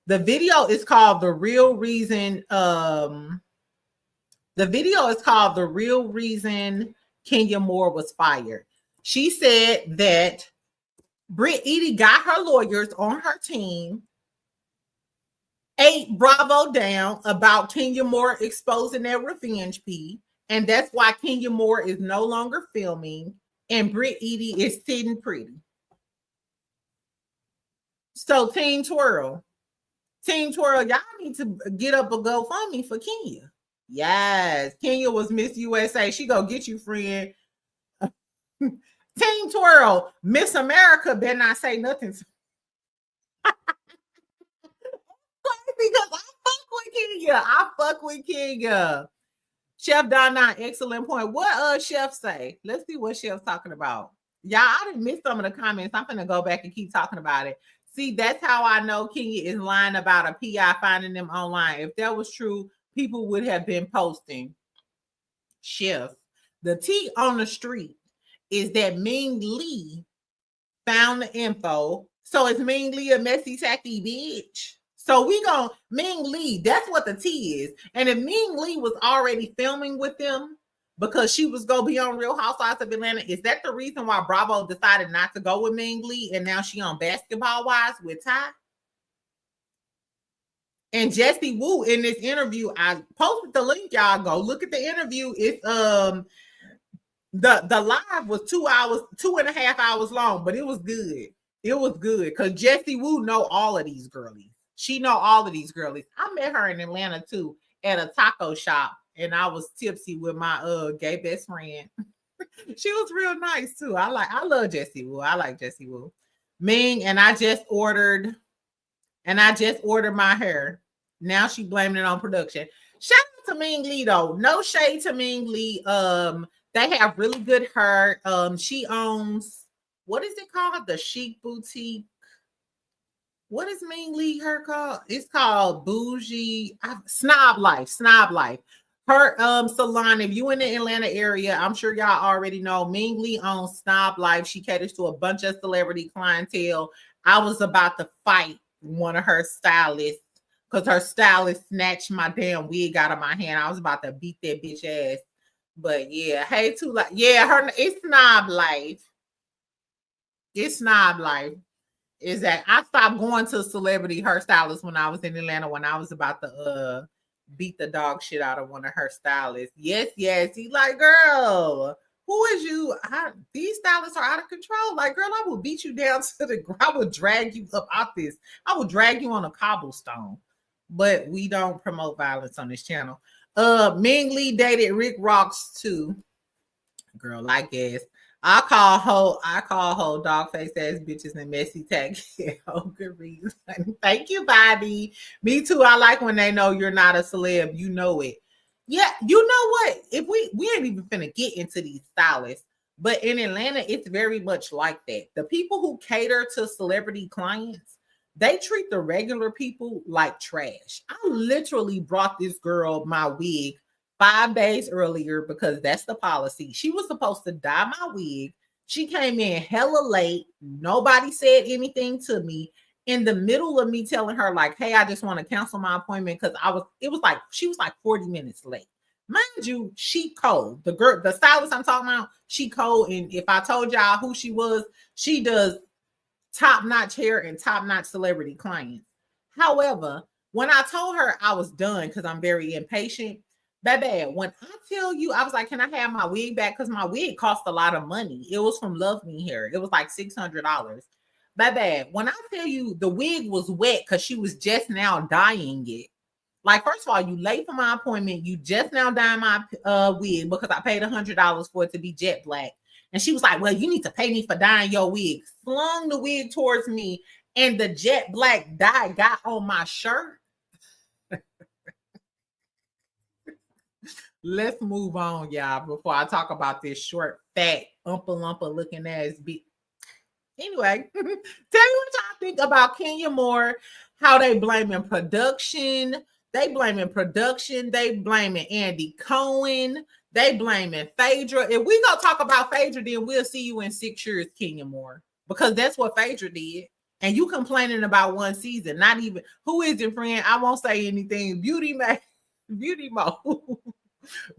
The video is called The Real Reason. The video is called The Real Reason Kenya Moore Was Fired. She said that Britt Edie got her lawyers on her team, ate Bravo down about Kenya Moore exposing their revenge P, and that's why Kenya Moore is no longer filming, and Britt Edie is sitting pretty. So Team Twirl, y'all need to get up a GoFundMe for Kenya. Yes, Kenya was Miss USA. She gonna get you, friend. Team Twirl, Miss America better not say nothing. Because I fuck with Kenya. Chef Donna, excellent point. What Chef say? Let's see what Chef's talking about. Y'all, I didn't miss some of the comments. I'm gonna go back and keep talking about it. See, that's how I know Kenya is lying about a PI finding them online. If that was true, people would have been posting. Chef, the tea on the street is that Ming Lee found the info. So is Ming Lee a messy, tacky bitch? So we gonna Ming Lee, that's what the tea is. And if Ming Lee was already filming with them, because she was going to be on Real Housewives of Atlanta. Is that the reason why Bravo decided not to go with Ming Lee and now she on Basketball Wives with Ty? And Jessie Woo in this interview, I posted the link, y'all go look at the interview. It's the live was 2.5 hours long, but it was good. It was good because Jessie Woo know all of these girlies. She know all of these girlies. I met her in Atlanta too at a taco shop, and I was tipsy with my gay best friend. She was real nice too. I love Jessie Woo. I like Jessie Woo. Ming, and I just ordered my hair. Now she blaming it on production. Shout out to Ming Lee though. No shade to Ming Lee. They have really good hair. She owns, what is it called? The Chic Boutique. What is Ming Lee hair called? It's called Bougie Snob Life. Her salon, if you in the Atlanta area, I'm sure y'all already know, Ming Lee owns Snob Life. She caters to a bunch of celebrity clientele. I was about to fight one of her stylists because her stylist snatched my damn wig out of my hand. I was about to beat that bitch ass. But yeah, hey, too like, yeah, it's Snob Life. It's Snob Life. Is that I stopped going to celebrity hairstylists when I was in Atlanta when I was about to beat the dog shit out of one of her stylists. Yes. He's like, girl, who is you? These stylists are out of control. Like, girl, I will beat you down to the ground. I will drag you up out this. I will drag you on a cobblestone. But we don't promote violence on this channel. Ming Lee dated Rick Ross too. Girl, I guess. I call ho dog face ass bitches and messy tag. Oh, good reason. Thank you, Bobby. Me too. I like when they know you're not a celeb. You know it. Yeah, you know what? If we ain't even finna get into these stylists, but in Atlanta, it's very much like that. The people who cater to celebrity clients, they treat the regular people like trash. I literally brought this girl my wig 5 days earlier because that's the policy. She was supposed to dye my wig. She came in hella late. Nobody said anything to me. In the middle of me telling her, like, hey, I just want to cancel my appointment because she was like 40 minutes late. Mind you, she cold. The stylist I'm talking about, she cold. And if I told y'all who she was, she does top-notch hair and top-notch celebrity clients. However, when I told her I was done because I'm very impatient, baby, when I tell you, I was like, can I have my wig back? Because my wig cost a lot of money. It was from Love Me Hair. It was like $600. Baby, when I tell you the wig was wet because she was just now dyeing it. Like, first of all, you late for my appointment. You just now dyeing my wig because I paid $100 for it to be jet black. And she was like, well, you need to pay me for dyeing your wig. Flung the wig towards me, and the jet black dye got on my shirt. Let's move on, y'all, before I talk about this short, fat, umpa-lumpa looking ass bitch. Anyway, tell me what y'all think about Kenya Moore, how they blaming production. They blaming Andy Cohen. They blaming Phaedra. If we gonna talk about Phaedra, then we'll see you in 6 years, Kenya Moore, because that's what Phaedra did. And you complaining about one season, not even, who is your friend? I won't say anything. Beauty Mo.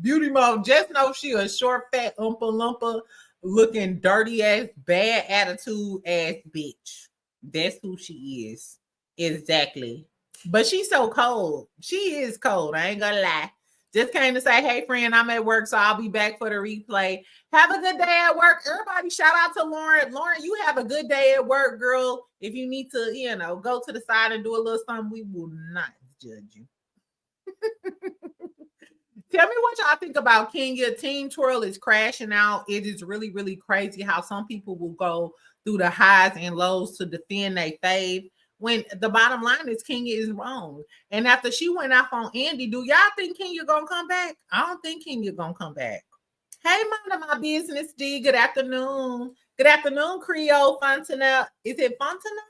Beauty Mo. Just know she a short, fat, umpa-lumpa, looking dirty ass, bad attitude ass bitch. That's who she is. Exactly. But she's so cold. She is cold. I ain't gonna lie. Just came to say, hey, friend, I'm at work, so I'll be back for the replay. Have a good day at work. Everybody, shout out to Lauren. Lauren, you have a good day at work, girl. If you need to, go to the side and do a little something, we will not judge you. Tell me what y'all think about Kenya. Team Twirl is crashing out. It is really, really crazy how some people will go through the highs and lows to defend their fave, when the bottom line is Kenya is wrong. And after she went off on Andy, do y'all think Kenya gonna come back? I don't think Kenya gonna come back. Hey, mind my business, D. Good afternoon. Good afternoon, Creole Fontenelle. Is it Fontenelle?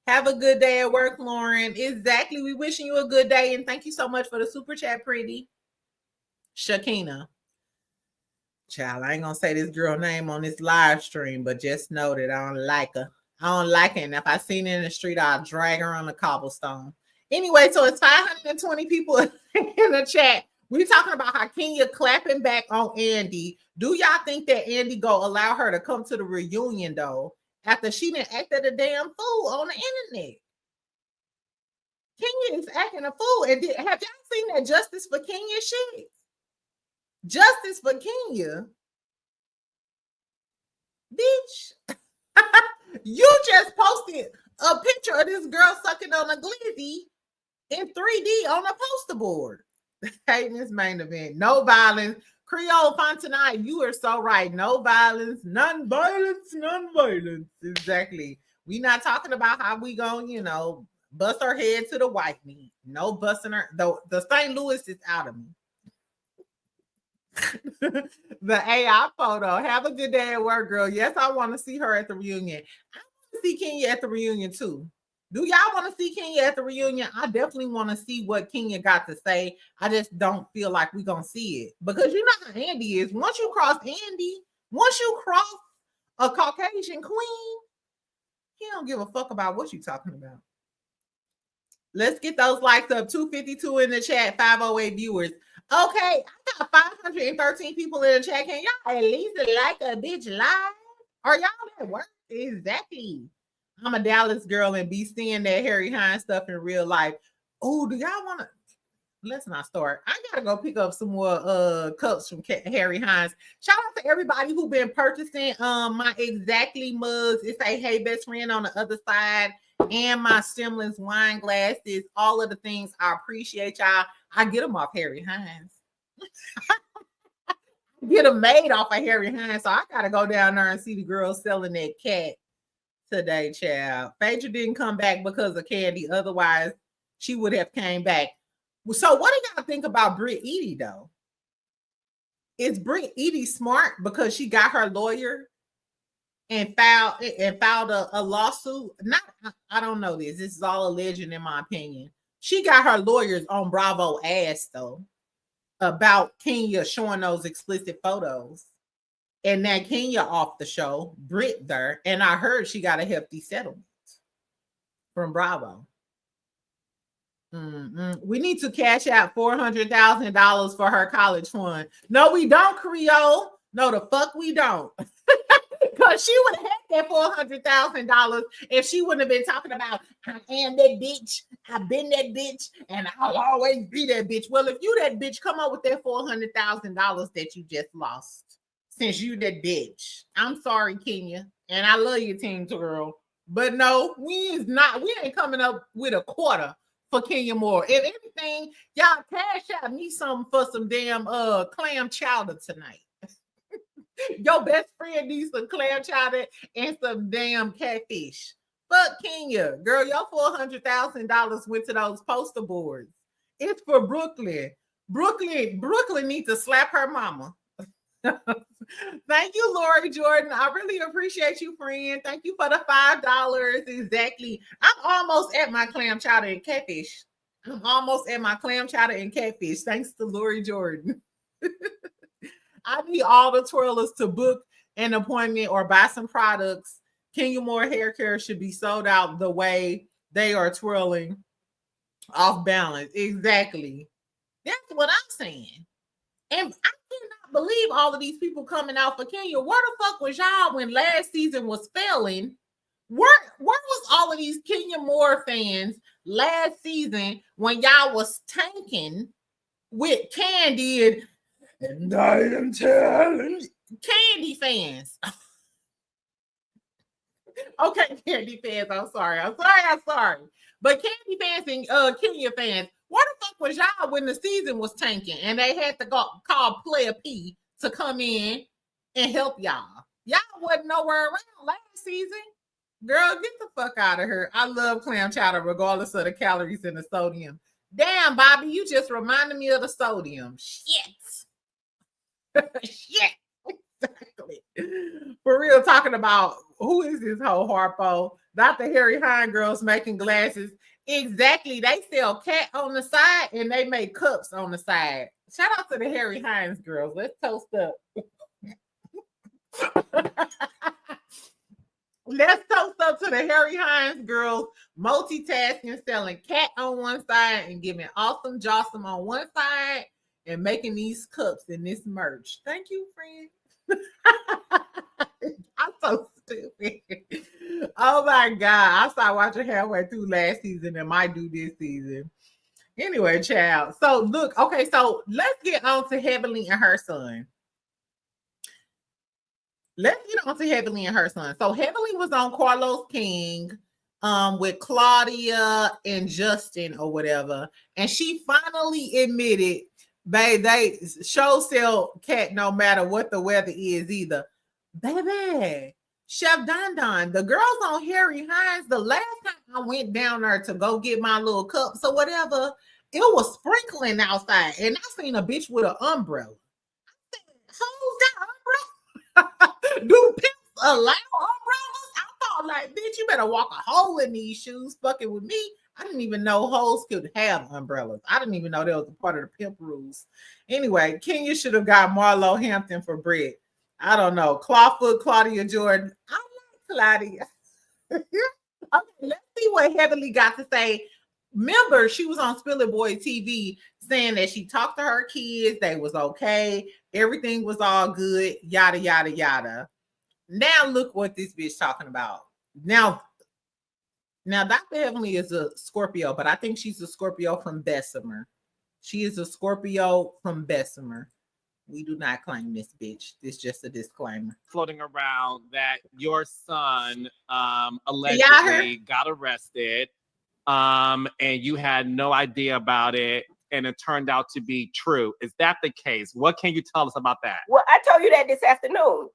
Have a good day at work, Lauren. Exactly. We wishing you a good day, and thank you so much for the super chat, pretty. Shakina. Child, I ain't gonna say this girl name on this live stream, but just know that I don't like her. I don't like her, and if I seen her in the street, I'll drag her on the cobblestone. Anyway, so it's 520 people in the chat. We talking about how Kenya clapping back on Andy. Do y'all think that Andy go allow her to come to the reunion though? After she done acted a damn fool on the internet. Kenya is acting a fool. And have y'all seen that Justice for Kenya shit? Justice for Kenya. Bitch. You just posted a picture of this girl sucking on a glizzy in 3D on a poster board. Hating this main event. No violence. Creole Fontenay, you are so right. No violence, none violence, none violence. Exactly. We not talking about how we gonna, bust her head to the white meat. No busting her. Though the St. Louis is out of me. The AI photo. Have a good day at work, girl. Yes, I want to see her at the reunion. I want to see Kenya at the reunion too. Do y'all want to see Kenya at the reunion? I definitely want to see what Kenya got to say. I just don't feel like we're going to see it. Because you know how Andy is. Once you cross Andy, once you cross a Caucasian queen, he don't give a fuck about what you're talking about. Let's get those likes up. 252 in the chat, 508 viewers. Okay, I got 513 people in the chat. Can y'all at least like a bitch live? Are y'all at work? Exactly. I'm a Dallas girl and be seeing that Harry Hines stuff in real life. Oh, do y'all want to? Let's not start. I gotta go pick up some more cups from Harry Hines. Shout out to everybody who been purchasing my Exactly mugs. It's a Hey Best Friend on the other side, and my stemless wine glasses. All of the things. I appreciate y'all. I get them off Harry Hines. Get them made off of Harry Hines. So I gotta go down there and see the girls selling that cat today, child. Phaedra didn't come back because of Candy. Otherwise, she would have came back. So what do y'all think about Britt Edie, though? Is Britt Edie smart because she got her lawyer and filed a lawsuit? I don't know this. This is all alleged in my opinion. She got her lawyers on Bravo ass, though, about Kenya showing those explicit photos. And that Kenya off the show, Britt there, and I heard she got a hefty settlement from Bravo. We need to cash out $400,000 for her college fund. No, we don't, Creole. No, the fuck we don't. Because she would have had that $400,000 if she wouldn't have been talking about, I am that bitch, I've been that bitch, and I'll always be that bitch. Well, if you that bitch, come up with that $400,000 that you just lost. Since you that bitch. I'm sorry, Kenya. And I love you, Team Girl. But no, we ain't coming up with a quarter for Kenya Moore. If anything, y'all cash out me something for some damn clam chowder tonight. Your best friend needs some clam chowder and some damn catfish. Fuck Kenya. Girl, your $400,000 went to those poster boards. It's for Brooklyn. Brooklyn needs to slap her mama. Thank you, Lori Jordan. I really appreciate you, friend. Thank you for the $5. Exactly. I'm almost at my clam chowder and catfish. Thanks to Lori Jordan. I need all the twirlers to book an appointment or buy some products. Kenya Moore hair care should be sold out the way they are twirling off balance. Exactly. That's what I'm saying. And I cannot believe all of these people coming out for Kenya. Where the fuck was y'all when last season was failing? Where was all of these Kenya Moore fans last season when y'all was tanking with Candy and I am telling Candy fans? Okay, Candy fans, I'm sorry. But Candy fans and Kenya fans, where the fuck was y'all when the season was tanking and they had to call Player P to come in and help y'all? Y'all wasn't nowhere around last season. Girl, get the fuck out of here. I love clam chowder regardless of the calories and the sodium. Damn, Bobby, you just reminded me of the sodium. Shit. Shit. Exactly. For real, talking about who is this whole Harpo? Not the Harry Hine girls making glasses. Exactly. They sell cat on the side and they make cups on the side. Shout out to the Harry Hines girls. Let's toast up. Let's toast up to the Harry Hines girls multitasking, selling cat on one side and giving awesome Jossum on one side and making these cups and this merch. Thank you, friend. I'm so stupid. Oh my God. I started watching halfway through last season and might do this season. Anyway, child. So look, okay, so let's get on to Heavenly and her son. Let's get on to Heavenly and her son. So Heavenly was on Carlos King with Claudia and Justin or whatever. And she finally admitted, babe, they show sell cat no matter what the weather is either. Baby, Chef Don Don, the girls on Harry Hines, the last time I went down there to go get my little cups or whatever, it was sprinkling outside. And I seen a bitch with an umbrella. Hold that umbrella. Do pimps allow umbrellas? I thought, like, bitch, you better walk a hole in these shoes fucking with me. I didn't even know hoes could have umbrellas. I didn't even know that was a part of the pimp rules. Anyway, Kenya should have got Marlo Hampton for Brit. I don't know. Clawfoot, Claudia Jordan. I like Claudia. Okay, let's see what Heavenly got to say. Remember, she was on Spill It Boy TV saying that she talked to her kids. They was okay. Everything was all good. Yada, yada, yada. Now look what this bitch talking about. Now, Dr. Heavenly is a Scorpio, but I think she's a Scorpio from Bessemer. She is a Scorpio from Bessemer. We do not claim this bitch. This is just a disclaimer. Floating around that your son allegedly got arrested, and you had no idea about it, and it turned out to be true. Is that the case? What can you tell us about that? Well, I told you that this afternoon.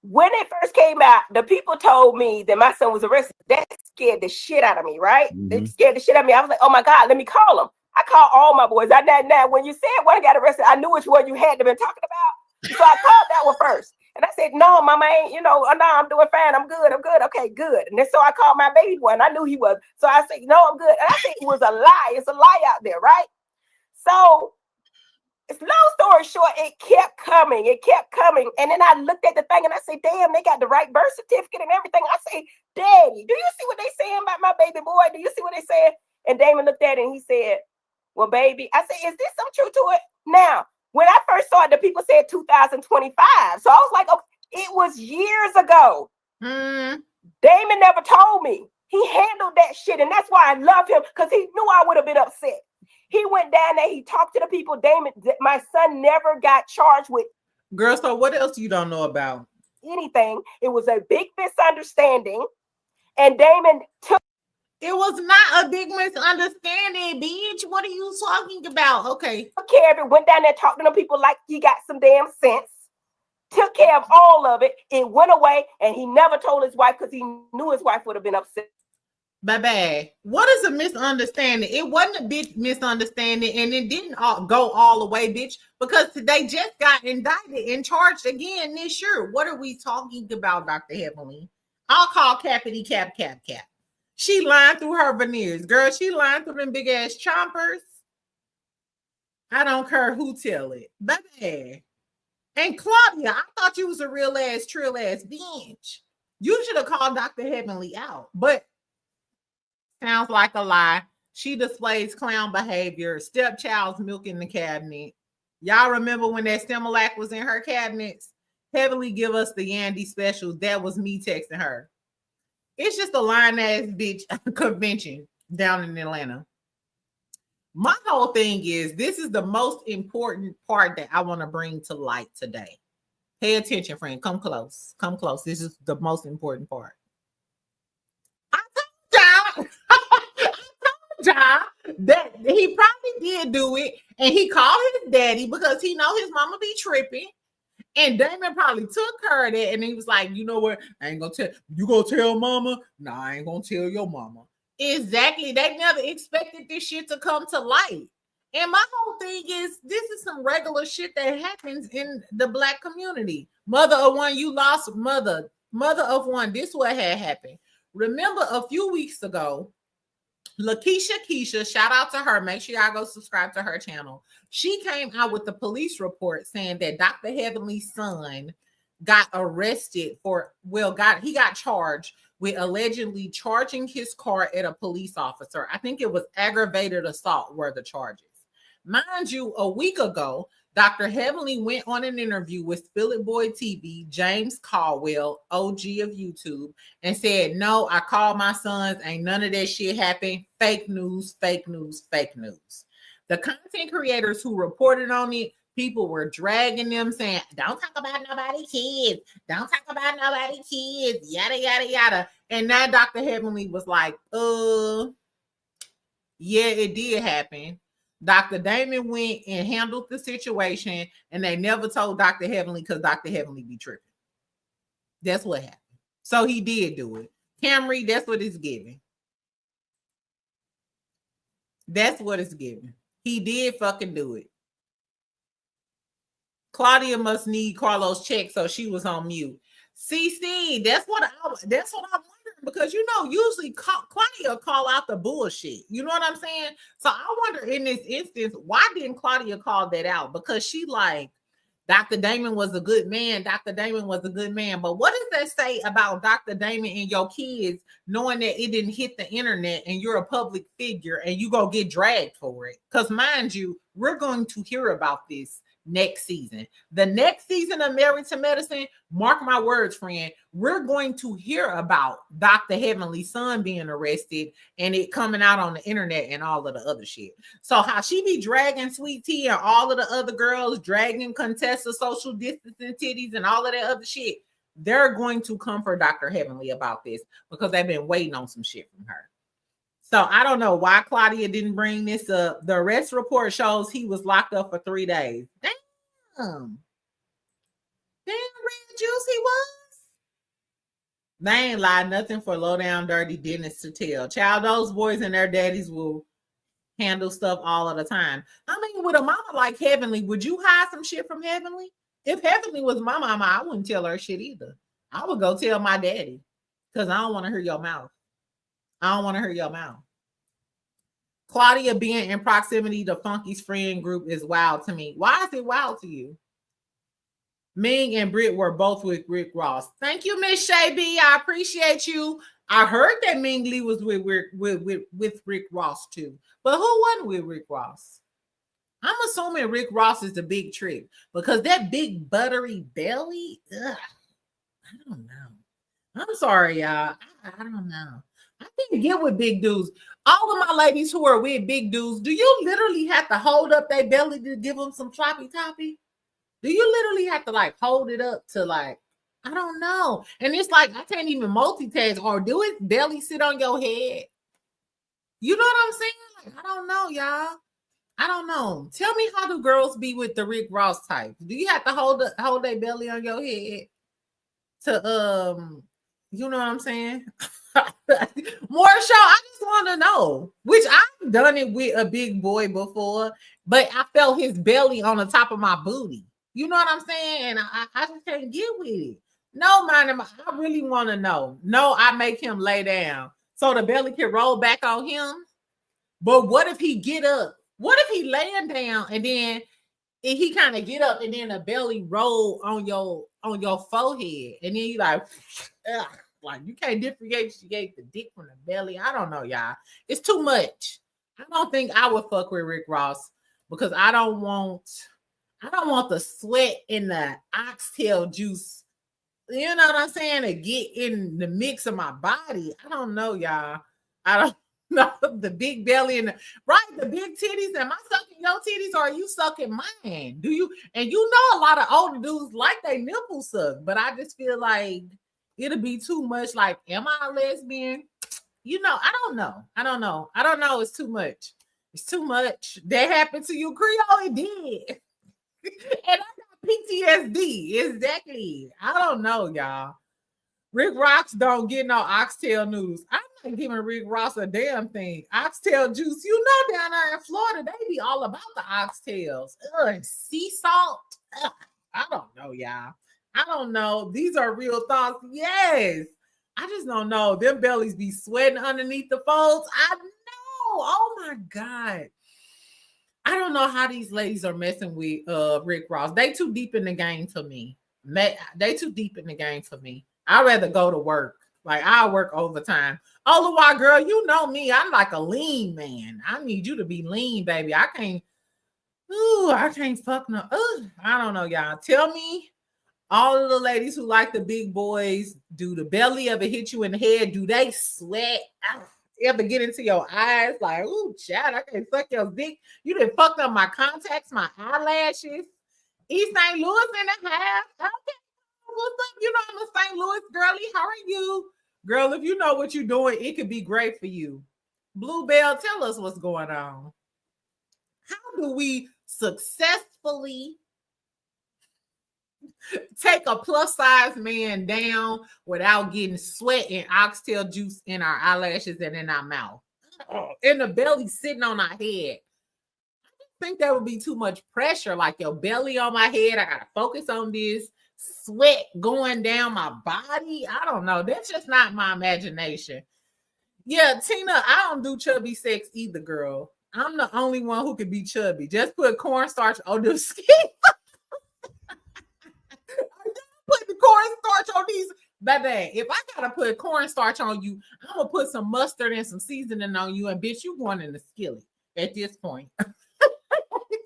When it first came out, the people told me that my son was arrested. That scared the shit out of me, right? It scared the shit out of me. I was like, oh my God, let me call him. I called all my boys. Now, when you said one got arrested, I knew which one you had to been talking about. So I called that one first. And I said, no, mama ain't, no, I'm doing fine. I'm good. Okay, good. And then so I called my baby one. I knew he was. So I said, no, I'm good. And I said, it was a lie. It's a lie out there, right? So it's long story short, it kept coming. And then I looked at the thing and I said, damn, they got the right birth certificate and everything. I say, Daddy, do you see what they saying about my baby boy? Do you see what they saying? And Damon looked at it and he said, well, baby, I said, is this some truth to it? Now, when I first saw it, the people said 2025. So I was like, okay, it was years ago. Damon never told me. He handled that shit. And that's why I love him, because he knew I would have been upset. He went down there, he talked to the people. Damon, my son never got charged with. Girl, so what else you don't know about? Anything. It was a big misunderstanding. And Damon took. It was not a big misunderstanding, bitch. What are you talking about? Okay. Took care of it, went down there, talked to them people like he got some damn sense. Took care of all of it. It went away, and he never told his wife because he knew his wife would have been upset. Baby, what is a misunderstanding? It wasn't a big misunderstanding, and it didn't go all the way, bitch, because they just got indicted and charged again this year. What are we talking about, Dr. Heavenly? I'll call Cappity Cap. She lined through her veneers. Girl, she lined through them big ass chompers. I don't care who tell it. Baby. And Claudia, I thought you was a real ass, trill ass bitch. You should have called Dr. Heavenly out. But sounds like a lie. She displays clown behavior. Stepchild's milk in the cabinet. Y'all remember when that Similac was in her cabinets? Heavenly give us the Yandy specials. That was me texting her. It's just a lying ass bitch convention down in Atlanta. My whole thing is, this is the most important part that I want to bring to light today. Pay attention, friend. Come close. This is the most important part. I told y'all that he probably did do it, and he called his daddy because he know his mama be tripping. And Damon probably took her of that, and he was like, you know what? I ain't gonna tell you. Gonna tell mama? No, I ain't gonna tell your mama. Exactly. They never expected this shit to come to light. And my whole thing is, this is some regular shit that happens in the Black community. Mother of one, you lost mother of one. This what had happened. Remember a few weeks ago, Keisha, shout out to her. Make sure y'all go subscribe to her channel. She came out with the police report saying that Dr. Heavenly's son got arrested he got charged with allegedly charging his car at a police officer. I think it was aggravated assault were the charges. Mind you, a week ago, Dr. Heavenly went on an interview with Philip Boyd TV, James Caldwell, OG of YouTube, and said, no, I called my sons. Ain't none of that shit happened. Fake news, fake news, fake news. The content creators who reported on it, people were dragging them saying, don't talk about nobody kids. Don't talk about nobody kids. Yada, yada, yada. And now Dr. Heavenly was like, yeah, it did happen. Dr. Damon went and handled the situation, and they never told Dr. Heavenly because Dr. Heavenly be tripping. That's what happened. So he did do it. Camry, that's what it's giving. That's what it's giving. He did fucking do it. Claudia must need Carlos' check, so she was on mute. CC, that's what I'm wondering, because usually Claudia call out the bullshit. You know what I'm saying? So I wonder in this instance, why didn't Claudia call that out? Because she like, Dr. Damon was a good man. Dr. Damon was a good man. But what does that say about Dr. Damon and your kids knowing that it didn't hit the internet and you're a public figure and you go get dragged for it? Because mind you, we're going to hear about this next season. The next season of Married to Medicine, mark my words, friend, we're going to hear about Dr. Heavenly's son being arrested and it coming out on the internet and all of the other shit. So how she be dragging Sweet Tea and all of the other girls, dragging Contessa social distancing titties and all of that other shit, they're going to come for Dr. Heavenly about this because they've been waiting on some shit from her. So I don't know why Claudia didn't bring this up. The arrest report shows he was locked up for 3 days. Damn, Red Juice he was. They ain't lied nothing for low down dirty Dennis to tell. Child, those boys and their daddies will handle stuff all of the time. I mean, with a mama like Heavenly, would you hide some shit from Heavenly? If Heavenly was my mama, I wouldn't tell her shit either. I would go tell my daddy because I don't want to hear your mouth. I don't want to hear your mouth. Claudia being in proximity to Funky's friend group is wild to me. Why is it wild to you? Ming and Britt were both with Rick Ross. Thank you, Miss Shay B. I appreciate you. I heard that Ming Lee was with Rick Ross too. But who wasn't with Rick Ross? I'm assuming Rick Ross is the big trick because that big buttery belly, I don't know. I'm sorry, y'all. I don't know. I think get with big dudes. All of my ladies who are with big dudes, do you literally have to hold up their belly to give them some choppy toppy? Do you literally have to like hold it up to like, I don't know. And it's like, I can't even multitask or do it belly sit on your head. You know what I'm saying? Like, I don't know, y'all. I don't know. Tell me, how do girls be with the Rick Ross type? Do you have to hold their belly on your head to, you know what I'm saying? More show. I just want to know, which I've done it with a big boy before, but I felt his belly on the top of my booty. You know what I'm saying? And I just can't get with it. No, man, I really want to know. No, I make him lay down so the belly can roll back on him. But what if he get up? What if he laying down and then he kind of get up and then the belly roll on your forehead and then you like, ugh. Like you can't differentiate the dick from the belly. I don't know, y'all. It's too much. I don't think I would fuck with Rick Ross because I don't want the sweat in the oxtail juice. You know what I'm saying? To get in the mix of my body. I don't know, y'all. I don't know the big belly and the big titties. Am I sucking your titties or are you sucking mine? Do you? And you know a lot of older dudes like they nipples suck, but I just feel like it'll be too much. Like, am I a lesbian? You know, I don't know. It's too much. It's too much. That happened to you, Creole. It did. And I got PTSD. Exactly. I don't know, y'all. Rick Ross don't get no oxtail news. I'm not giving Rick Ross a damn thing. Oxtail juice. You know, down there in Florida, they be all about the oxtails. And sea salt. I don't know, y'all. I don't know. These are real thoughts. Yes. I just don't know. Them bellies be sweating underneath the folds. I know. Oh my God. I don't know how these ladies are messing with Rick Ross. They too deep in the game for me. They too deep in the game for me. I'd rather go to work. Like I work overtime. All the while, girl, you know me. I'm like a lean man. I need you to be lean, baby. I can't. Ooh, I can't fuck no. Ooh, I don't know, y'all. Tell me, all of the ladies who like the big boys, do the belly ever hit you in the head? Do they sweat? Ever get into your eyes? Like, ooh, child, I can't suck your dick. You done fucked up my contacts, my eyelashes. East St. Louis in the house. Okay, what's up? You know I'm a St. Louis girlie. How are you? Girl, if you know what you're doing, it could be great for you. Bluebell, tell us what's going on. How do we successfully take a plus size man down without getting sweat and oxtail juice in our eyelashes and in our mouth? And the belly sitting on our head. I think that would be too much pressure. Like your belly on my head. I gotta focus on this. Sweat going down my body. I don't know. That's just not my imagination. Yeah, Tina, I don't do chubby sex either, girl. I'm the only one who can be chubby. Just put cornstarch on the skin. Put the cornstarch on these. Baby, if I gotta put cornstarch on you, I'm gonna put some mustard and some seasoning on you, and bitch, you going in the skillet at this point.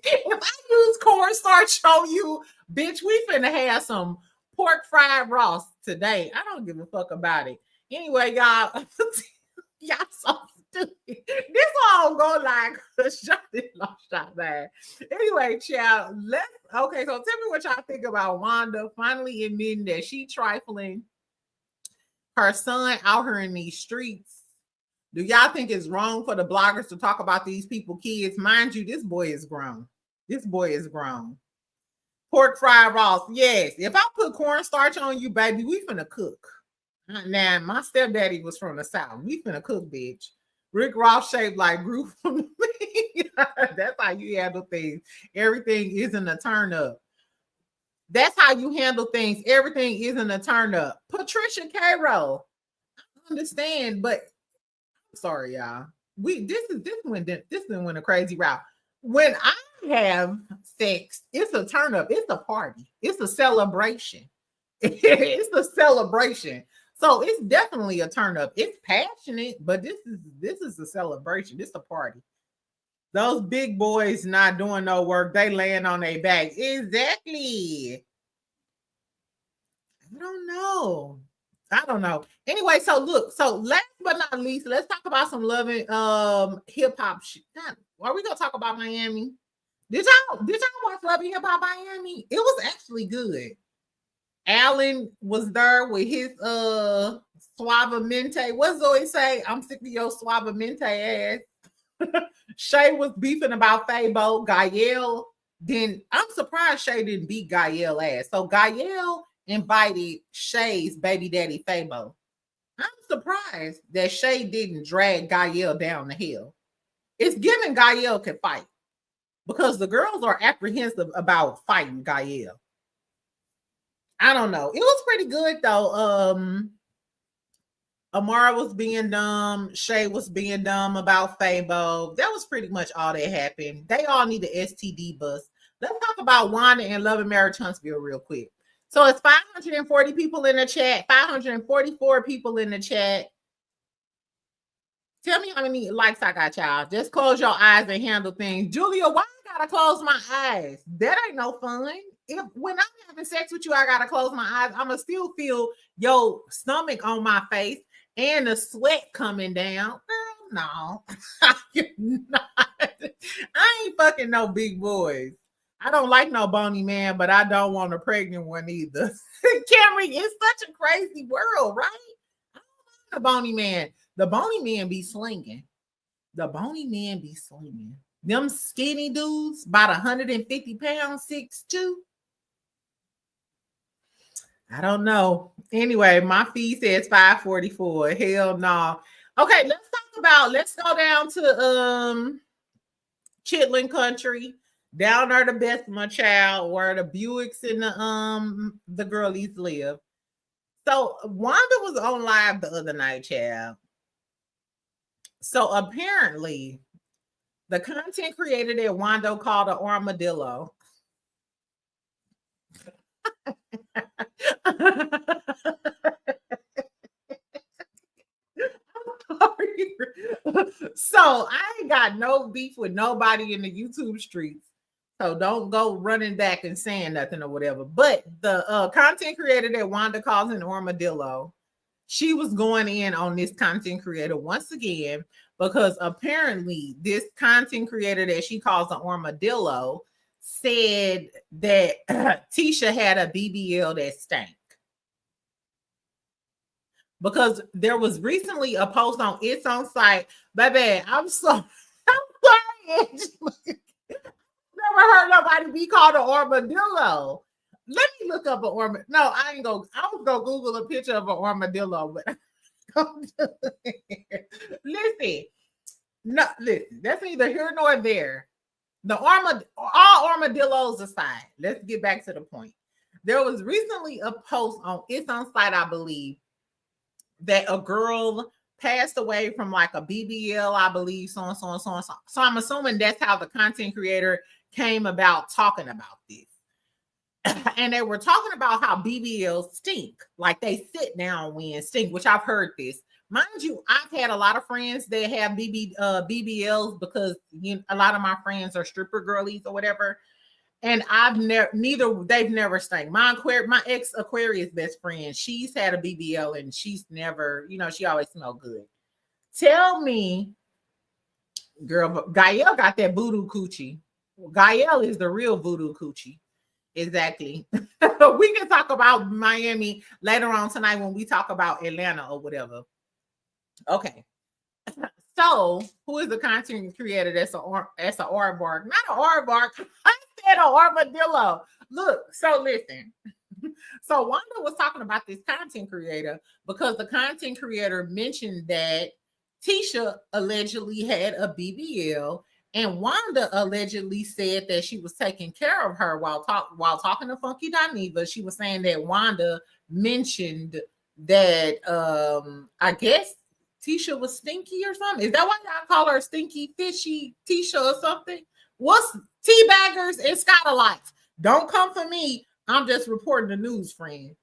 If I use cornstarch on you, bitch, we finna have some pork fried Ross today. I don't give a fuck about it. Anyway, y'all, y'all so stupid. This all go like a shot in shot there. Anyway, child, okay, so tell me what y'all think about Wanda finally admitting that she trifling her son out here in these streets. Do y'all think it's wrong for the bloggers to talk about these people kids? Mind you, this boy is grown. This boy is grown. Pork fried Ross. Yes. If I put cornstarch on you, baby, we finna cook. Now, my stepdaddy was from the South. We finna cook, bitch. Rick Ross shaped like Groove from the me. That's how you handle things. Everything isn't a turn up. That's how you handle things. Everything isn't a turn up. Patricia Cairo. I understand, but I'm sorry, y'all. This went a crazy route. When I have sex, it's a turn up. It's a party. It's a celebration. It's a celebration. So it's definitely a turn up. It's passionate, but this is a celebration. It's a party. Those big boys not doing no work. They laying on their back. Exactly. I don't know. Anyway, so look. So last but not least, let's talk about some loving hip hop shit. Are we gonna talk about Miami? Did y'all watch Loving Hip Hop Miami? It was actually good. Alan was there with his suavemente. What Zoe say? I'm sick of your suavemente ass. Shay was beefing about Fabo. Gael I'm surprised Shay didn't beat Gael ass. So Gael invited Shay's baby daddy Fabo. I'm surprised that Shay didn't drag Gael down the hill. It's given Gael can fight because the girls are apprehensive about fighting Gael. I don't know. It was pretty good though. Amara was being dumb. Shay was being dumb about Fabo. That was pretty much all that happened. They all need the STD bus. Let's talk about Wanda and Love and Marriage Huntsville real quick. So it's 540 people in the chat, 544 people in the chat. Tell me how many likes I got, y'all. Just close your eyes and handle things. Julia, why I gotta close my eyes? That ain't no fun. When I'm having sex with you, I gotta close my eyes. I'ma still feel your stomach on my face and the sweat coming down. Girl, no. I ain't fucking no big boys. I don't like no bony man, but I don't want a pregnant one either. Camry, it's such a crazy world, right? I don't like the bony man. The bony man be slinging. Them skinny dudes, about 150 pounds, 6'2". I don't know. Anyway, my feed says 544. Hell no. Okay, let's go down to Chitlin Country, down there to Bessemer, child, where the Buicks and the girlies live. So Wanda was on live the other night, child. So apparently, the content creator that Wanda called an armadillo. So I ain't got no beef with nobody in the YouTube streets. So don't go running back and saying nothing or whatever. But the content creator that Wanda calls an armadillo, she was going in on this content creator once again, because apparently this content creator that she calls an armadillo said that Tisha had a BBL that stank. Because there was recently a post on its own site. Baby, I'm sorry. Never heard nobody be called an armadillo. Let me look up an armadillo. No, I was gonna Google a picture of an armadillo, but listen, that's neither here nor there. All armadillos aside, let's get back to the point. There was recently a post on its own site, I believe, that a girl passed away from like a BBL, I believe, so on, so on, so on. So I'm assuming that's how the content creator came about talking about this. And they were talking about how BBLs stink, like they sit down when stink, which I've heard this. Mind you, I've had a lot of friends that have BBLs because a lot of my friends are stripper girlies or whatever. And they've never stank. My ex Aquarius best friend, she's had a BBL and she's never, she always smelled good. Tell me, girl, Gael got that voodoo coochie. Gael is the real voodoo coochie. Exactly. We can talk about Miami later on tonight when we talk about Atlanta or whatever. Okay. So, who is the content creator that's an aardvark? Not an aardvark. I said an armadillo. Look, so listen. So Wanda was talking about this content creator because the content creator mentioned that Tisha allegedly had a BBL, and Wanda allegedly said that she was taking care of her while talking to Funky Dineva. She was saying that Wanda mentioned that I guess Tisha was stinky or something. Is that why y'all call her stinky, fishy Tisha or something? What's teabaggers and Scottalites? Don't come for me. I'm just reporting the news, friend.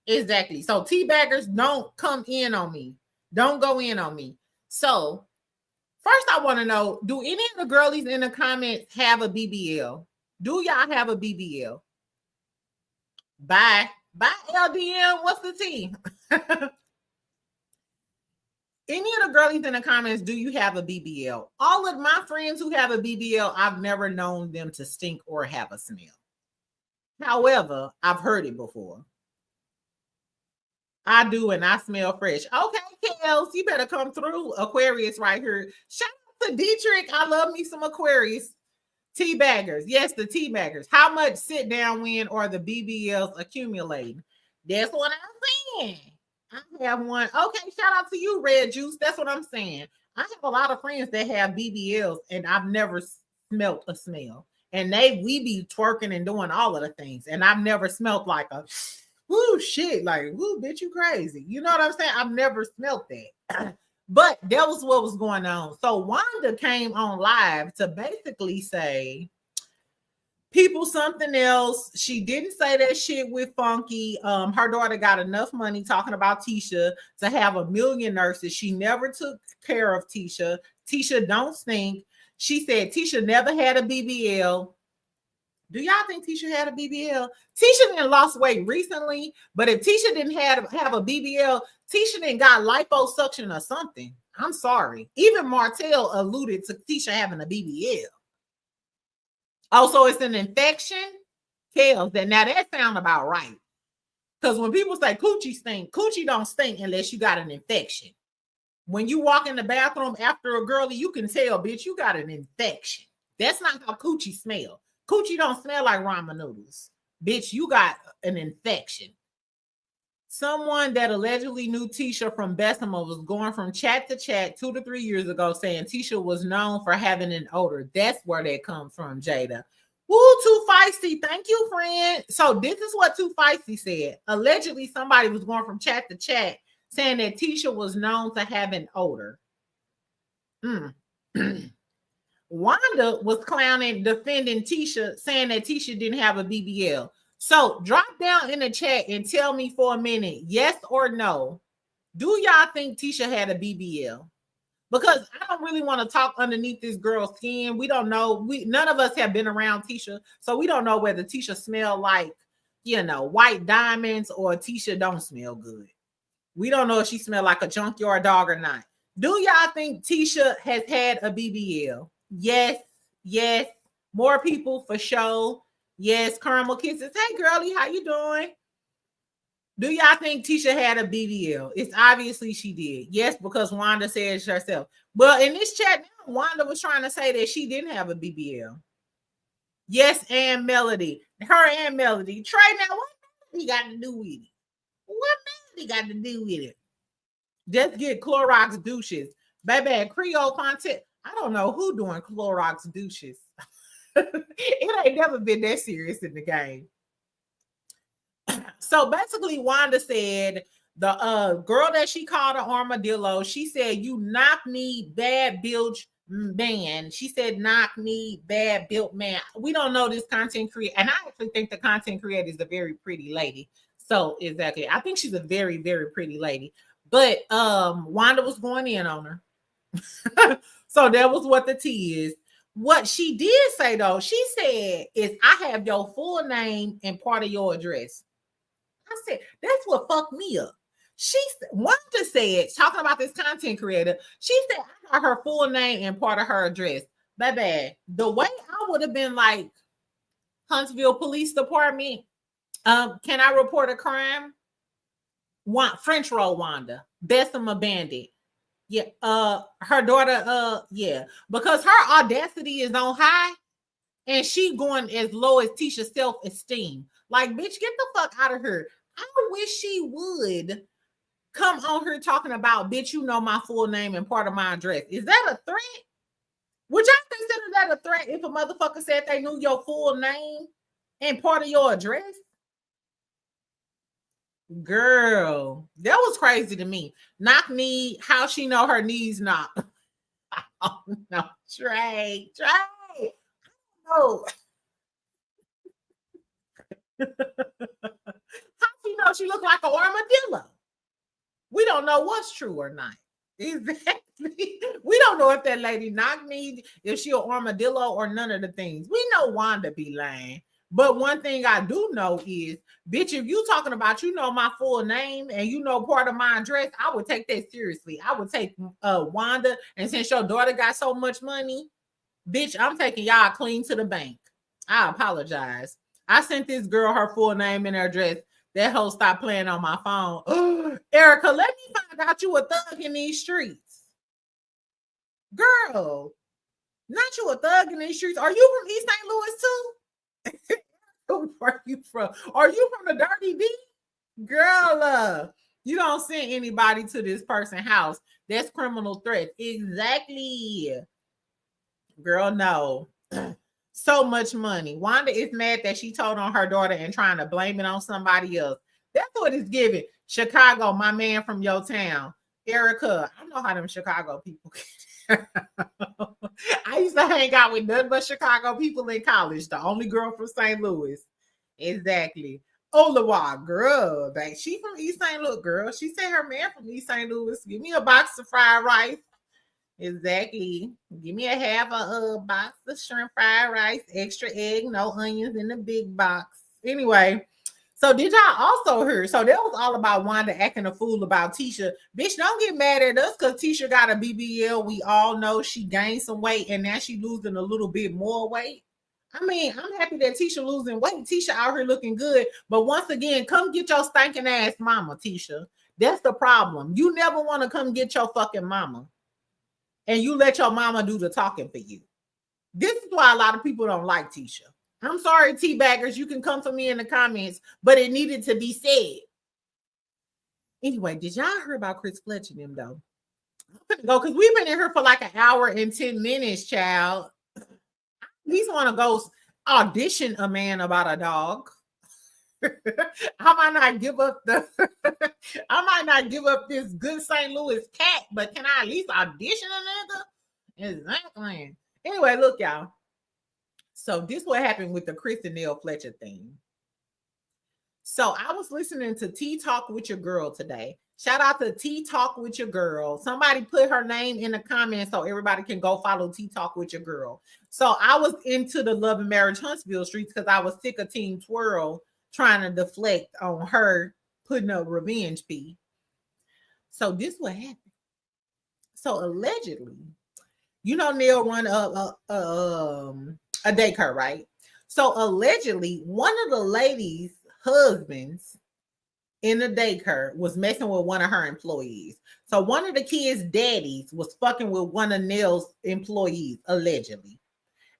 Exactly. So teabaggers, don't come in on me. Don't go in on me. So first I want to know, do any of the girlies in the comments have a BBL? Do y'all have a BBL? Bye. Bye, LDM. What's the T? Any of the girlies in the comments, do you have a BBL? All of my friends who have a BBL, I've never known them to stink or have a smell. However, I've heard it before. I do, and I smell fresh. Okay, Kels, you better come through. Aquarius right here. Shout out to Dietrich. I love me some Aquarius. Teabaggers. Yes, the teabaggers. How much sit down when are the BBLs accumulating? That's what I'm saying. I have one. Okay, shout out to you, Red Juice. That's what I'm saying. I have a lot of friends that have BBLs, and I've never smelt a smell. And we be twerking and doing all of the things, and I've never smelt like a woo shit, like woo bitch, you crazy. You know what I'm saying? I've never smelt that. But that was what was going on. So Wanda came on live to basically say people something else. She didn't say that shit with Funky. Her daughter got enough money talking about Tisha to have 1 million nurses. She never took care of Tisha. Tisha don't stink. She said Tisha never had a BBL. Do y'all think Tisha had a BBL? Tisha didn't lost weight recently, but if Tisha didn't have a BBL, Tisha didn't got liposuction or something. I'm sorry. Even Martell alluded to Tisha having a BBL. Also, it's an infection. Kels, now that sound about right. Because when people say coochie stink, coochie don't stink unless you got an infection. When you walk in the bathroom after a girlie, you can tell, bitch, you got an infection. That's not how coochie smell. Coochie don't smell like ramen noodles. Bitch, you got an infection. Someone that allegedly knew Tisha from Bessemer was going from chat to chat 2 to 3 years ago saying Tisha was known for having an odor. That's where that comes from, Jada. Woo, Too Feisty. Thank you, friend. So this is what Too Feisty said. Allegedly, somebody was going from chat to chat saying that Tisha was known to have an odor. Wanda was clowning, defending Tisha, saying that Tisha didn't have a BBL. So drop down in the chat and tell me for a minute, yes or no. Do y'all think Tisha had a BBL? because I don't really want to talk underneath this girl's skin. We don't know. None of us have been around Tisha, so we don't know whether Tisha smell like, white diamonds or Tisha don't smell good. We don't know if she smell like a junkyard dog or not. Do y'all think Tisha has had a BBL? Yes. More people for sure. Yes, caramel kisses. Hey, girlie, how you doing? Do y'all think Tisha had a BBL? It's obviously she did. Yes, because Wanda said it herself. But in this chat now, Wanda was trying to say that she didn't have a BBL. Yes, and Melody. Her and Melody. Trey, now what Melody got to do with it? What Melody got to do with it? Just get Clorox douches. Baby, Creole content. I don't know who doing Clorox douches. It ain't never been that serious in the game. So basically, Wanda said the girl that she called an armadillo, she said, "You knock me, bad bilge man." She said, "Knock me, bad built man." We don't know this content creator, and I actually think the content creator is a very pretty lady. So exactly, I think she's a very, very pretty lady. But Wanda was going in on her. So that was what the tea is. What she did say though, she said, "Is I have your full name and part of your address." I said, that's what fucked me up. Wanda said, talking about this content creator, she said, I got her full name and part of her address. Baby, the way I would have been like, Huntsville Police Department, can I report a crime? French roll Wanda, Bessemer Bandit. Yeah, her daughter, yeah, because her audacity is on high and she going as low as Tisha's self-esteem. Like, bitch, get the fuck out of here. I wish she would come on here talking about, bitch, you know my full name and part of my address. Is that a threat? Would y'all consider that a threat if a motherfucker said they knew your full name and part of your address? Girl, that was crazy to me. Knock knee, how she know her knees knock? Oh no, Trey. No. How she know she look like an armadillo? We don't know what's true or not. Exactly. We don't know if that lady knock me, if she an armadillo or none of the things. We know Wanda be lying. But one thing I do know is, bitch, if you talking about you know my full name and you know part of my address, I would take that seriously. I would take Wanda, and since your daughter got so much money, bitch, I'm taking y'all clean to the bank. I apologize. I sent this girl her full name and her address. That hoe stopped playing on my phone. Erica, let me find out you a thug in these streets. Girl, not you a thug in these streets. Are you from East St. Louis too? Where are you from? Are you from the Dirty D? Girl, you don't send anybody to this person's house. That's criminal threat. Exactly. Girl, no. So much money. Wanda is mad that she told on her daughter and trying to blame it on somebody else. That's what it's giving. Chicago, my man from your town. Erica, I know how them Chicago people I used to hang out with nothing but Chicago people in college. The only girl from St. Louis. Exactly. Olawa, girl. Like, she from East St. Louis, girl. She said her man from East St. Louis. Give me a box of fried rice. Exactly. Give me a half a box of shrimp fried rice, extra egg, no onions in the big box. Anyway, so did y'all also hear? So that was all about Wanda acting a fool about Tisha. Bitch, don't get mad at us because Tisha got a BBL. We all know she gained some weight and now she losing a little bit more weight. I mean, I'm happy that Tisha losing weight. Tisha out here looking good. But once again, come get your stinking ass mama, Tisha. That's the problem. You never want to come get your fucking mama. And you let your mama do the talking for you. This is why a lot of people don't like Tisha. I'm sorry, teabaggers. You can come for me in the comments, but it needed to be said. Anyway, did y'all hear about Chris Fletcher and them though? I'm gonna go because we've been in here for like an hour and 10 minutes, child. He's want to go audition a man about a dog. I might not give up this good St. Louis cat, but can I at least audition a nigga? Exactly. Anyway, look, y'all. So this what happened with the Chris and Nell Fletcher thing. So I was listening to Tea Talk with Your Girl today. Shout out to Tea Talk with Your Girl. Somebody put her name in the comments so everybody can go follow Tea Talk with Your Girl. So I was into the Love and Marriage Huntsville streets because I was sick of Team Twirl trying to deflect on her putting a revenge fee. So this what happened. So allegedly, you know, Nell run a daycare, right? So allegedly, one of the ladies' husbands in the daycare was messing with one of her employees. So one of the kids' daddies was fucking with one of Nell's employees, allegedly.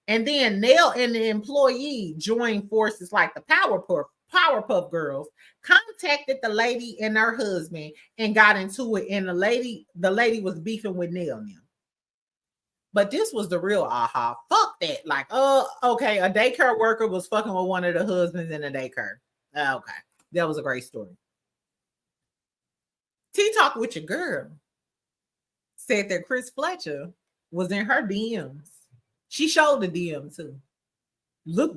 And then Nell and the employee joined forces like the Powerpuff Girls, contacted the lady and her husband and got into it. And the lady was beefing with Nell now. But this was the real aha. Fuck that. Like, okay, a daycare worker was fucking with one of the husbands in the daycare. Okay, that was a great story. Tea Talk with Your Girl said that Chris Fletcher was in her DMs. She showed the DM too.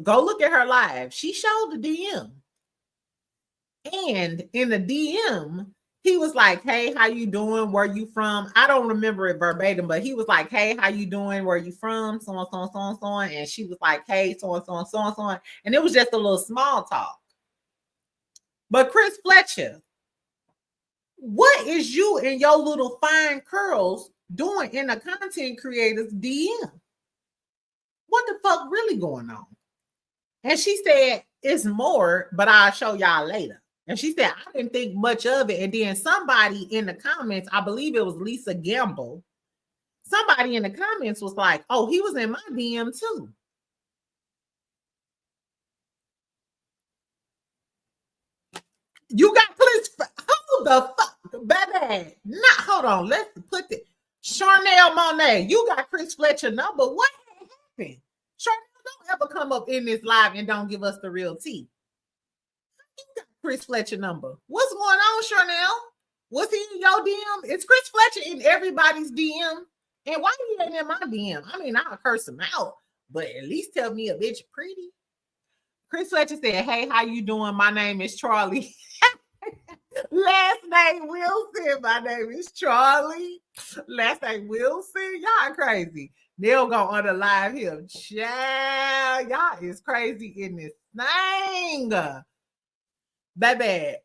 Go look at her live. She showed the DM. And in the DM, he was like, hey, how you doing? Where you from? I don't remember it verbatim, but he was like, hey, how you doing? Where you from? So on, so on, so on, so on. And she was like, hey, so on, so on, so on, so on. And it was just a little small talk. But Chris Fletcher, what is you and your little fine curls doing in a content creator's DM? What the fuck really going on? And she said, it's more, but I'll show y'all later. And she said, I didn't think much of it. And then somebody in the comments, I believe it was Lisa Gamble, somebody in the comments was like, oh, he was in my DM too. You got Chris, hold the fuck, baby. Nah, hold on, let's put the Charnel Monet, you got Chris Fletcher number. What happened? Charnel, don't ever come up in this live and don't give us the real tea. You got Chris Fletcher number. What's going on, Charnel? Was he in your DM? It's Chris Fletcher in everybody's DM. And why he ain't in my DM? I mean, I'll curse him out, but at least tell me a bitch pretty. Chris Fletcher said, hey, how you doing? My name is Charlie. Last name Wilson. My name is Charlie. Last name Wilson. Y'all crazy. They'll go on the live here. Child, y'all is crazy in this thing. Baby,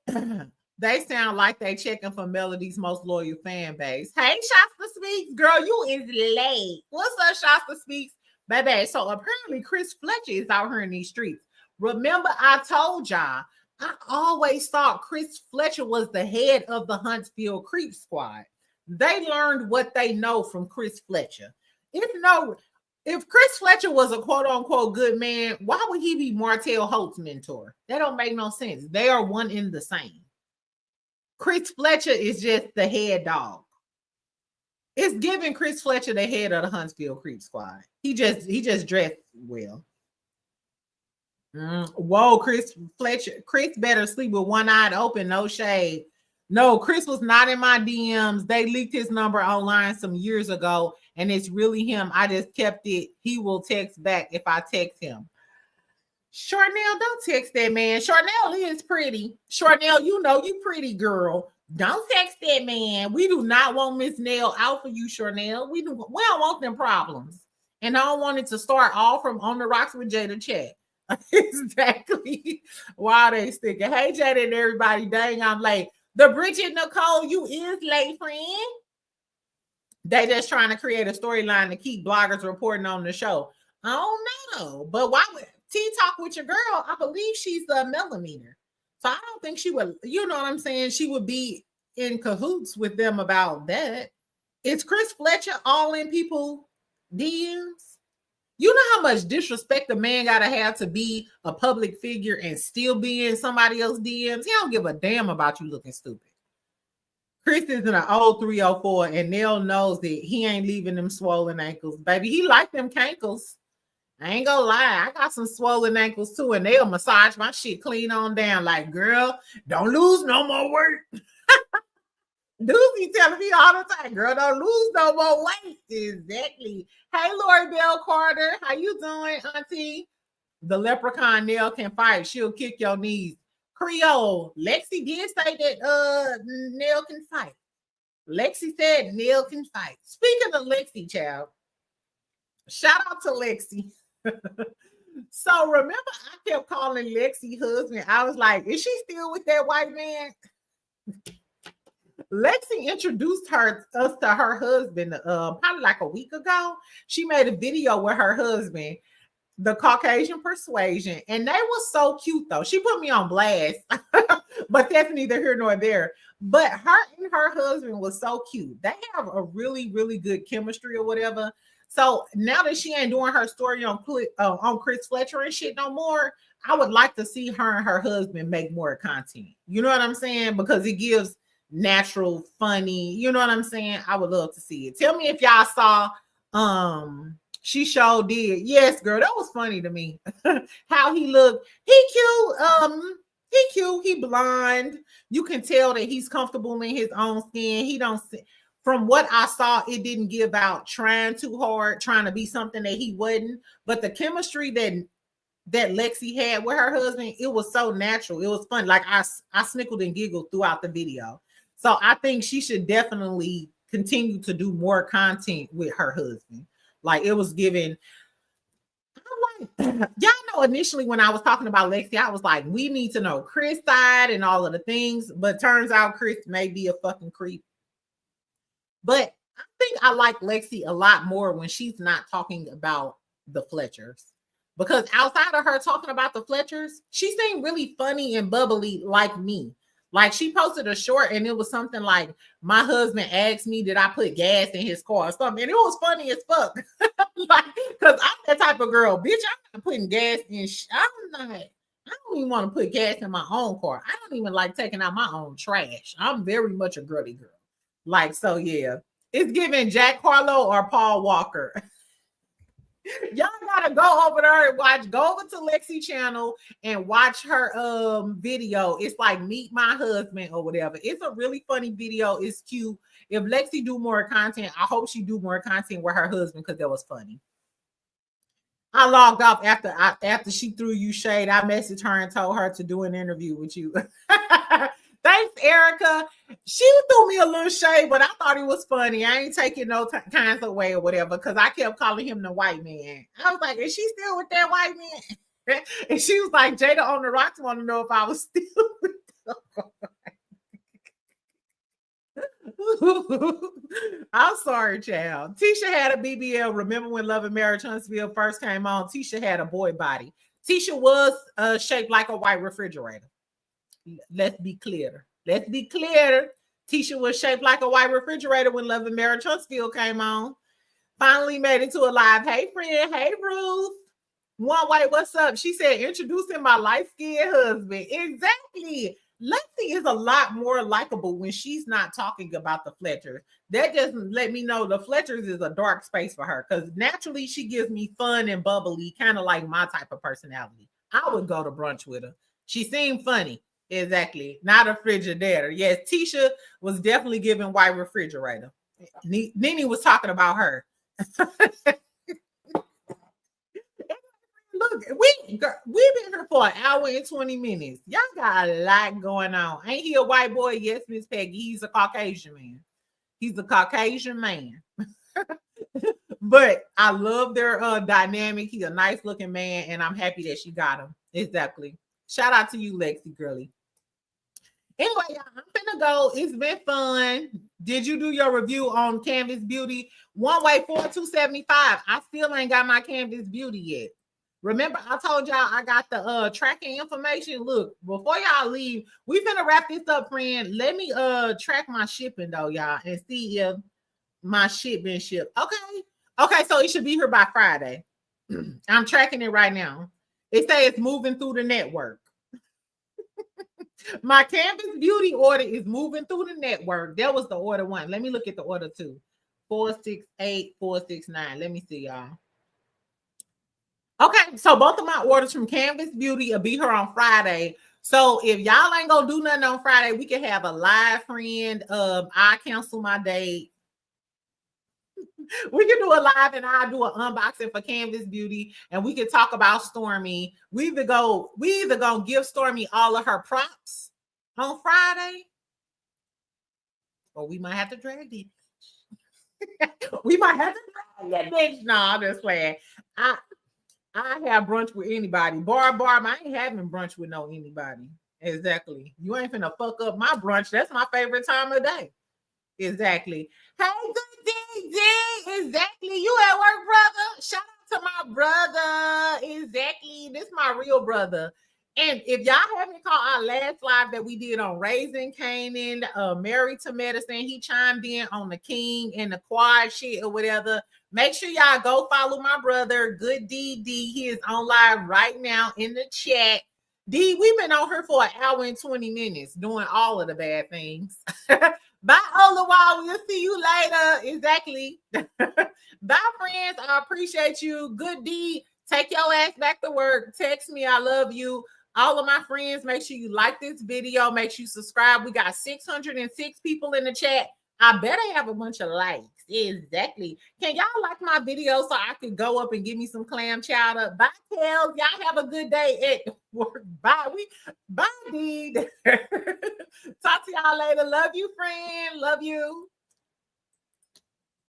they sound like they checking for Melody's most loyal fan base. Hey, Shasta Speaks. Girl, you is late. What's up, Shasta Speaks? Baby, so apparently Chris Fletcher is out here in these streets. Remember, I told y'all, I always thought Chris Fletcher was the head of the Huntsville Creep Squad. They learned what they know from Chris Fletcher. If Chris Fletcher was a quote-unquote good man, why would he be Martell Holt's mentor? That don't make no sense. They are one in the same. Chris Fletcher is just the head dog. It's giving Chris Fletcher the head of the Huntsville Creep Squad. He just dressed well. Whoa, Chris Fletcher. Chris better sleep with one eye open, no shade. No, Chris was not in my DMs. They leaked his number online some years ago, and it's really him. I just kept it. He will text back if I text him. Charnel, don't text that man. Charnel is pretty. Charnel, you know you pretty girl. Don't text that man. We do not want Miss Nell out for you, Charnel. We don't want them problems. And I don't want it to start all from On the Rocks with Jada Chat. Exactly. Why they sticking? Hey, Jada and everybody. Dang, I'm late. The Bridget Nicole, you is late, friend. They just trying to create a storyline to keep bloggers reporting on the show. I don't know. But why would Tea Talk with Your Girl? I believe she's the millimeter. So I don't think she would, you know what I'm saying? She would be in cahoots with them about that. Is Chris Fletcher all in people DMs? You know how much disrespect a man gotta have to be a public figure and still be in somebody else's DMs? He don't give a damn about you looking stupid. Chris is in an old 304 and Nell knows that he ain't leaving them swollen ankles. Baby, he like them cankles. I ain't gonna lie. I got some swollen ankles too, and they'll massage my shit clean on down. Like, girl, don't lose no more weight. Doozy telling me all the time, girl, don't lose no more weight. Exactly. Hey, Lori Bell Carter, how you doing, auntie? The leprechaun Nell can fight. She'll kick your knees. Creole. Lexi did say that Nell can fight. Lexi said Nell can fight. Speaking of Lexi, child, shout out to Lexi. So remember, I kept calling Lexi husband. I was like, is she still with that white man? Lexi introduced us to her husband probably like a week ago. She made a video with her husband, the Caucasian Persuasion, and they were so cute though. She put me on blast, but that's neither here nor there. But her and her husband was so cute. They have a really, really good chemistry or whatever. So now that she ain't doing her story on Chris Fletcher and shit no more, I would like to see her and her husband make more content. You know what I'm saying? Because it gives natural, funny, you know what I'm saying? I would love to see it. Tell me if y'all saw she sure did. Yes, girl, that was funny to me. How he looked. He cute, he blonde. You can tell that he's comfortable in his own skin. He don't see, from what I saw, it didn't give out trying too hard, trying to be something that he wasn't. But the chemistry that Lexi had with her husband, it was so natural. It was fun. Like I snickled and giggled throughout the video. So I think she should definitely continue to do more content with her husband. Like it was given. Y'all know initially when I was talking about Lexi, I was like, we need to know Chris' side and all of the things. But turns out Chris may be a fucking creep. But I think I like Lexi a lot more when she's not talking about the Fletchers. Because outside of her talking about the Fletchers, she seemed really funny and bubbly like me. Like she posted a short and it was something like, my husband asked me, did I put gas in his car or something? And it was funny as fuck. Like, because I'm that type of girl. Bitch, I'm not putting gas in. I don't even want to put gas in my own car. I don't even like taking out my own trash. I'm very much a girly girl. Like, so yeah. It's giving Jack Harlow or Paul Walker. Y'all gotta go over there and go over to Lexi channel and watch her video. It's like Meet My Husband or whatever. It's a really funny video. It's cute. If Lexi do more content, I hope she do more content with her husband because that was funny. I logged off after she threw you shade. I messaged her and told her to do an interview with you. Thanks, Erica. She threw me a little shade, but I thought it was funny. I ain't taking no kinds of way or whatever because I kept calling him the white man. I was like, is she still with that white man? And she was like, Jada on the Rocks want to know if I was still with them. I'm sorry, child. Tisha had a BBL. Remember when Love and Marriage Huntsville first came on? Tisha had a boy body. Tisha was shaped like a white refrigerator. Let's be clear. Tisha was shaped like a white refrigerator when Love and Marriage Huntsville came on. Finally made it to a live. Hey, friend. Hey, Ruth. One White, what's up? She said, introducing my light-skinned husband. Exactly. Lexi is a lot more likable when she's not talking about the Fletchers. That just let me know the Fletchers is a dark space for her because naturally she gives me fun and bubbly, kind of like my type of personality. I would go to brunch with her. She seemed funny. Exactly. Not a frigidaire. Yes, Tisha was definitely giving white refrigerator. Nene was talking about her. Look, we've been here for an hour and 20 minutes. Y'all got a lot going on. Ain't he a white boy? Yes, Miss Peggy. He's a Caucasian man. He's a Caucasian man. But I love their dynamic. He's a nice looking man, and I'm happy that she got him. Exactly. Shout out to you, Lexi girly. Anyway, y'all, I'm finna go. It's been fun. Did you do your review on Canvas Beauty? One Way 4275. I still ain't got my Canvas Beauty yet. Remember, I told y'all I got the tracking information. Look, before y'all leave, we finna wrap this up, friend. Let me track my shipping though, y'all, and see if my shit been shipped. Okay, so it should be here by Friday. I'm tracking it right now. It says it's moving through the network. My Canvas Beauty order is moving through the network. That was the order one. Let me look at the order two. 468, 469. Let me see, y'all. Okay, so both of my orders from Canvas Beauty will be here on Friday. So if y'all ain't gonna do nothing on Friday, we can have a live, friend. I cancel my date. We can do a live and I'll do an unboxing for Canvas Beauty and we can talk about Stormy. We either gonna give Stormy all of her props on Friday, or we might have to drag it. We might have to drag that bitch. No, I'm just playing. I have brunch with anybody. Barb, I ain't having brunch with no anybody. Exactly. You ain't finna fuck up my brunch. That's my favorite time of day. Exactly. Hey, good day. Exactly. You at work, brother? Shout out to my brother. Exactly. This my real brother. And if y'all haven't caught our last live that we did on Raising Canaan, Married to Medicine, he chimed in on the King and the quad shit or whatever. Make sure y'all go follow my brother, Good D. He is on live right now in the chat. D, we've been on here for 1 hour and 20 minutes doing all of the bad things. Bye, Olawal. We'll see you later. Exactly. Bye, friends. I appreciate you. Good D. Take your ass back to work. Text me. I love you. All of my friends, make sure you like this video. Make sure you subscribe. We got 606 people in the chat. I better have a bunch of likes. Exactly. Can y'all like my video so I can go up and give me some clam chowder? Bye, Kels. Y'all have a good day at work. Bye. Bye, Deed. Talk to y'all later. Love you, friend. Love you.